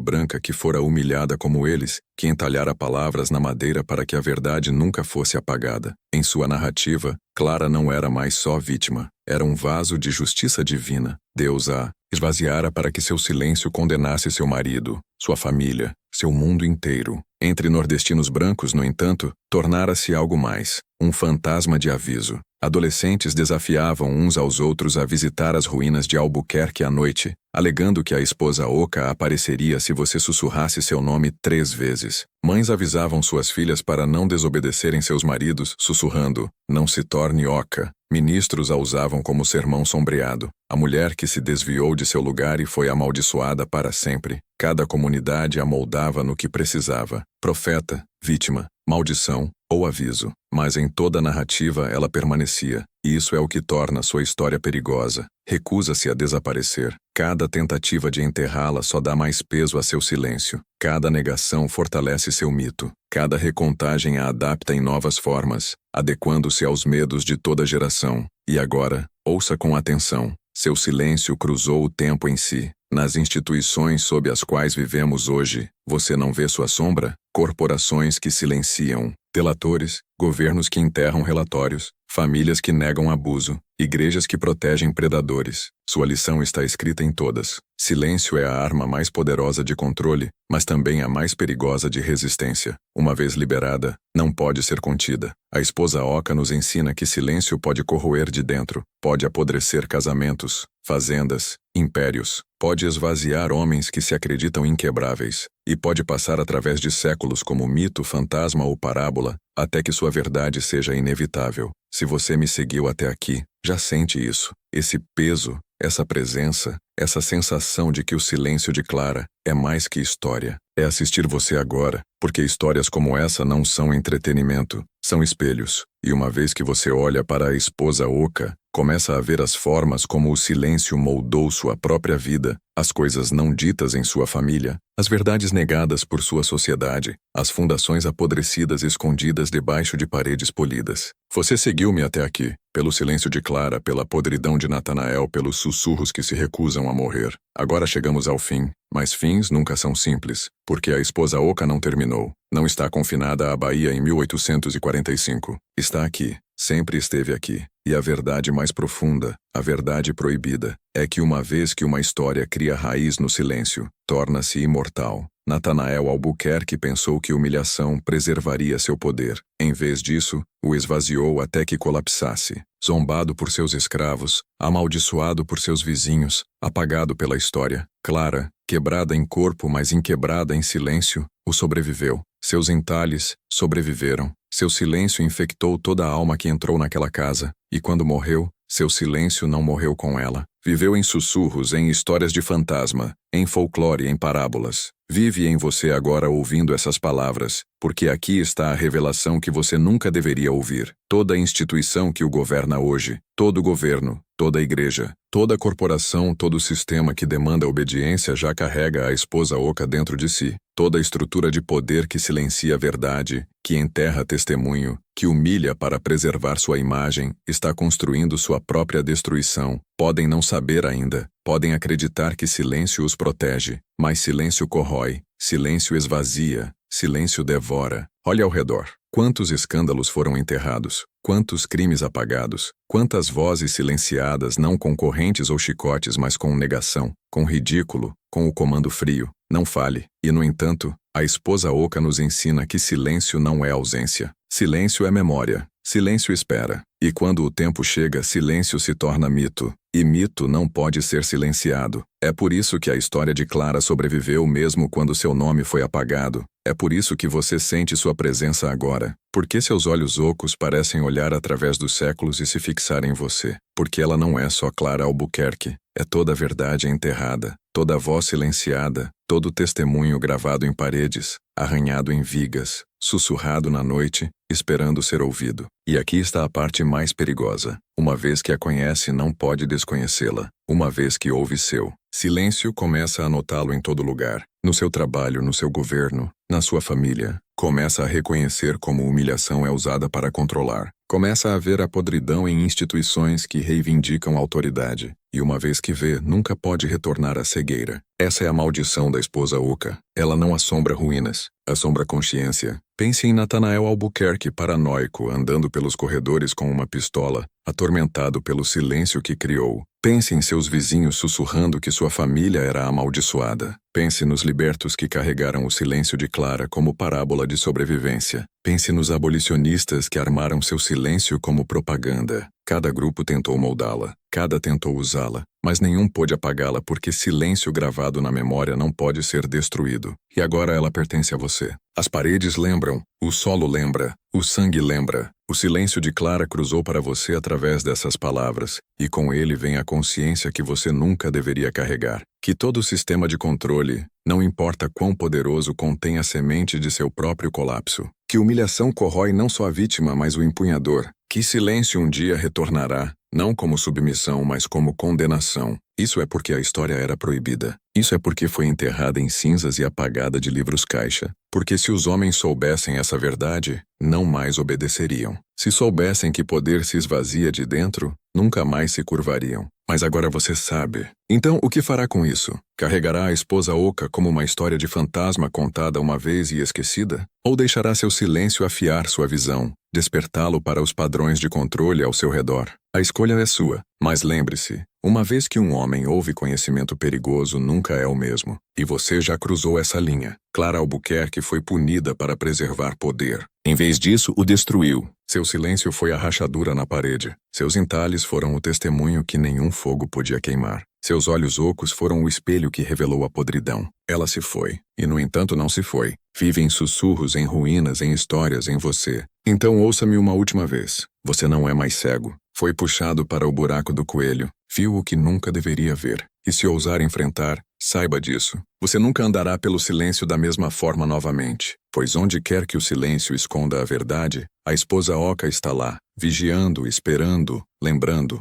branca que fora humilhada como eles, que entalhara palavras na madeira para que a verdade nunca fosse apagada. Em sua narrativa, Clara não era mais só vítima. Era um vaso de justiça divina. Deus a esvaziara para que seu silêncio condenasse seu marido, sua família, seu mundo inteiro. Entre nordestinos brancos, no entanto, tornara-se algo mais, um fantasma de aviso. Adolescentes desafiavam uns aos outros a visitar as ruínas de Albuquerque à noite, alegando que a esposa oca apareceria se você sussurrasse seu nome 3 vezes. Mães avisavam suas filhas para não desobedecerem seus maridos, sussurrando, não se torne oca. Ministros a usavam como sermão sombreado. A mulher que se desviou de seu lugar e foi amaldiçoada para sempre. Cada comunidade a moldava no que precisava. Profeta, vítima, maldição ou aviso. Mas em toda a narrativa ela permanecia. E isso é o que torna sua história perigosa. Recusa-se a desaparecer. Cada tentativa de enterrá-la só dá mais peso a seu silêncio. Cada negação fortalece seu mito. Cada recontagem a adapta em novas formas, adequando-se aos medos de toda geração. E agora, ouça com atenção. Seu silêncio cruzou o tempo em si. Nas instituições sob as quais vivemos hoje, você não vê sua sombra? Corporações que silenciam, delatores, governos que enterram relatórios, famílias que negam abuso, igrejas que protegem predadores. Sua lição está escrita em todas. Silêncio é a arma mais poderosa de controle, mas também a mais perigosa de resistência. Uma vez liberada, não pode ser contida. A esposa oca nos ensina que silêncio pode corroer de dentro, pode apodrecer casamentos, fazendas, impérios, pode esvaziar homens que se acreditam inquebráveis, e pode passar através de séculos como mito, fantasma ou parábola, até que sua verdade seja inevitável. Se você me seguiu até aqui, já sente isso, esse peso, essa presença, essa sensação de que o silêncio de Clara é mais que história. É assistir você agora, porque histórias como essa não são entretenimento, são espelhos. E uma vez que você olha para a esposa oca, Começa a ver as formas como o silêncio moldou sua própria vida, as coisas não ditas em sua família, as verdades negadas por sua sociedade, as fundações apodrecidas escondidas debaixo de paredes polidas. Você seguiu-me até aqui, pelo silêncio de Clara, pela podridão de Natanael, pelos sussurros que se recusam a morrer. Agora chegamos ao fim, mas fins nunca são simples, porque a esposa oca não terminou. Não está confinada à Bahia em 1845. Está aqui, sempre esteve aqui. E a verdade mais profunda, a verdade proibida, é que uma vez que uma história cria raiz no silêncio, torna-se imortal. Natanael Albuquerque pensou que humilhação preservaria seu poder. Em vez disso, o esvaziou até que colapsasse. Zombado por seus escravos, amaldiçoado por seus vizinhos, apagado pela história, Clara, quebrada em corpo mas inquebrada em silêncio, o sobreviveu. Seus entalhes sobreviveram. Seu silêncio infectou toda a alma que entrou naquela casa, e quando morreu, seu silêncio não morreu com ela. Viveu em sussurros, em histórias de fantasma, em folclore, em parábolas. Vive em você agora ouvindo essas palavras, porque aqui está a revelação que você nunca deveria ouvir. Toda instituição que o governa hoje, todo governo, toda igreja, toda corporação, todo sistema que demanda obediência já carrega a esposa oca dentro de si. Toda estrutura de poder que silencia a verdade, que enterra testemunho, que humilha para preservar sua imagem, está construindo sua própria destruição. Podem não saber ainda, podem acreditar que silêncio os protege, mas silêncio corrói, silêncio esvazia, silêncio devora. Olhe ao redor. Quantos escândalos foram enterrados, quantos crimes apagados, quantas vozes silenciadas não com correntes ou chicotes mas com negação, com ridículo, com o comando frio. Não fale. E, no entanto, a esposa oca nos ensina que silêncio não é ausência. Silêncio é memória. Silêncio espera. E quando o tempo chega, silêncio se torna mito. E mito não pode ser silenciado. É por isso que a história de Clara sobreviveu mesmo quando seu nome foi apagado. É por isso que você sente sua presença agora. Porque seus olhos ocos parecem olhar através dos séculos e se fixar em você. Porque ela não é só Clara Albuquerque. É toda a verdade enterrada, toda a voz silenciada, todo o testemunho gravado em paredes, arranhado em vigas, sussurrado na noite, esperando ser ouvido. E aqui está a parte mais perigosa. Uma vez que a conhece, não pode desconhecê-la. Uma vez que ouve seu silêncio, começa a notá-lo em todo lugar. No seu trabalho, no seu governo, na sua família. Começa a reconhecer como humilhação é usada para controlar. Começa a ver a podridão em instituições que reivindicam autoridade. E uma vez que vê, nunca pode retornar à cegueira. Essa é a maldição da esposa oca. Ela não assombra ruínas, assombra consciência. Pense em Natanael Albuquerque paranoico andando pelos corredores com uma pistola, atormentado pelo silêncio que criou. Pense em seus vizinhos sussurrando que sua família era amaldiçoada. Pense nos libertos que carregaram o silêncio de Clara como parábola de sobrevivência. Pense nos abolicionistas que armaram seu silêncio como propaganda. Cada grupo tentou moldá-la, cada tentou usá-la, mas nenhum pôde apagá-la porque silêncio gravado na memória não pode ser destruído. E agora ela pertence a você. As paredes lembram, o solo lembra, o sangue lembra. O silêncio de Clara cruzou para você através dessas palavras, e com ele vem a consciência que você nunca deveria carregar. Que todo sistema de controle, não importa quão poderoso, contém a semente de seu próprio colapso. Que humilhação corrói não só a vítima, mas o empunhador. Que silêncio um dia retornará, não como submissão, mas como condenação. Isso é porque a história era proibida. Isso é porque foi enterrada em cinzas e apagada de livros caixa. Porque se os homens soubessem essa verdade, não mais obedeceriam. Se soubessem que poder se esvazia de dentro, nunca mais se curvariam. Mas agora você sabe. Então, o que fará com isso? Carregará a esposa oca como uma história de fantasma contada uma vez e esquecida? Ou deixará seu silêncio afiar sua visão, despertá-lo para os padrões de controle ao seu redor? A escolha é sua, mas lembre-se, uma vez que um homem ouve conhecimento perigoso, nunca é o mesmo. E você já cruzou essa linha. Clara Albuquerque foi punida para preservar poder. Em vez disso, o destruiu. Seu silêncio foi a rachadura na parede. Seus entalhes foram o testemunho que nenhum fogo podia queimar. Seus olhos ocos foram o espelho que revelou a podridão. Ela se foi. E, no entanto, não se foi. Vive em sussurros, em ruínas, em histórias, em você. Então ouça-me uma última vez. Você não é mais cego. Foi puxado para o buraco do coelho. Viu o que nunca deveria ver. E se ousar enfrentar, saiba disso. Você nunca andará pelo silêncio da mesma forma novamente. Pois onde quer que o silêncio esconda a verdade, a esposa oca está lá, vigiando, esperando, lembrando.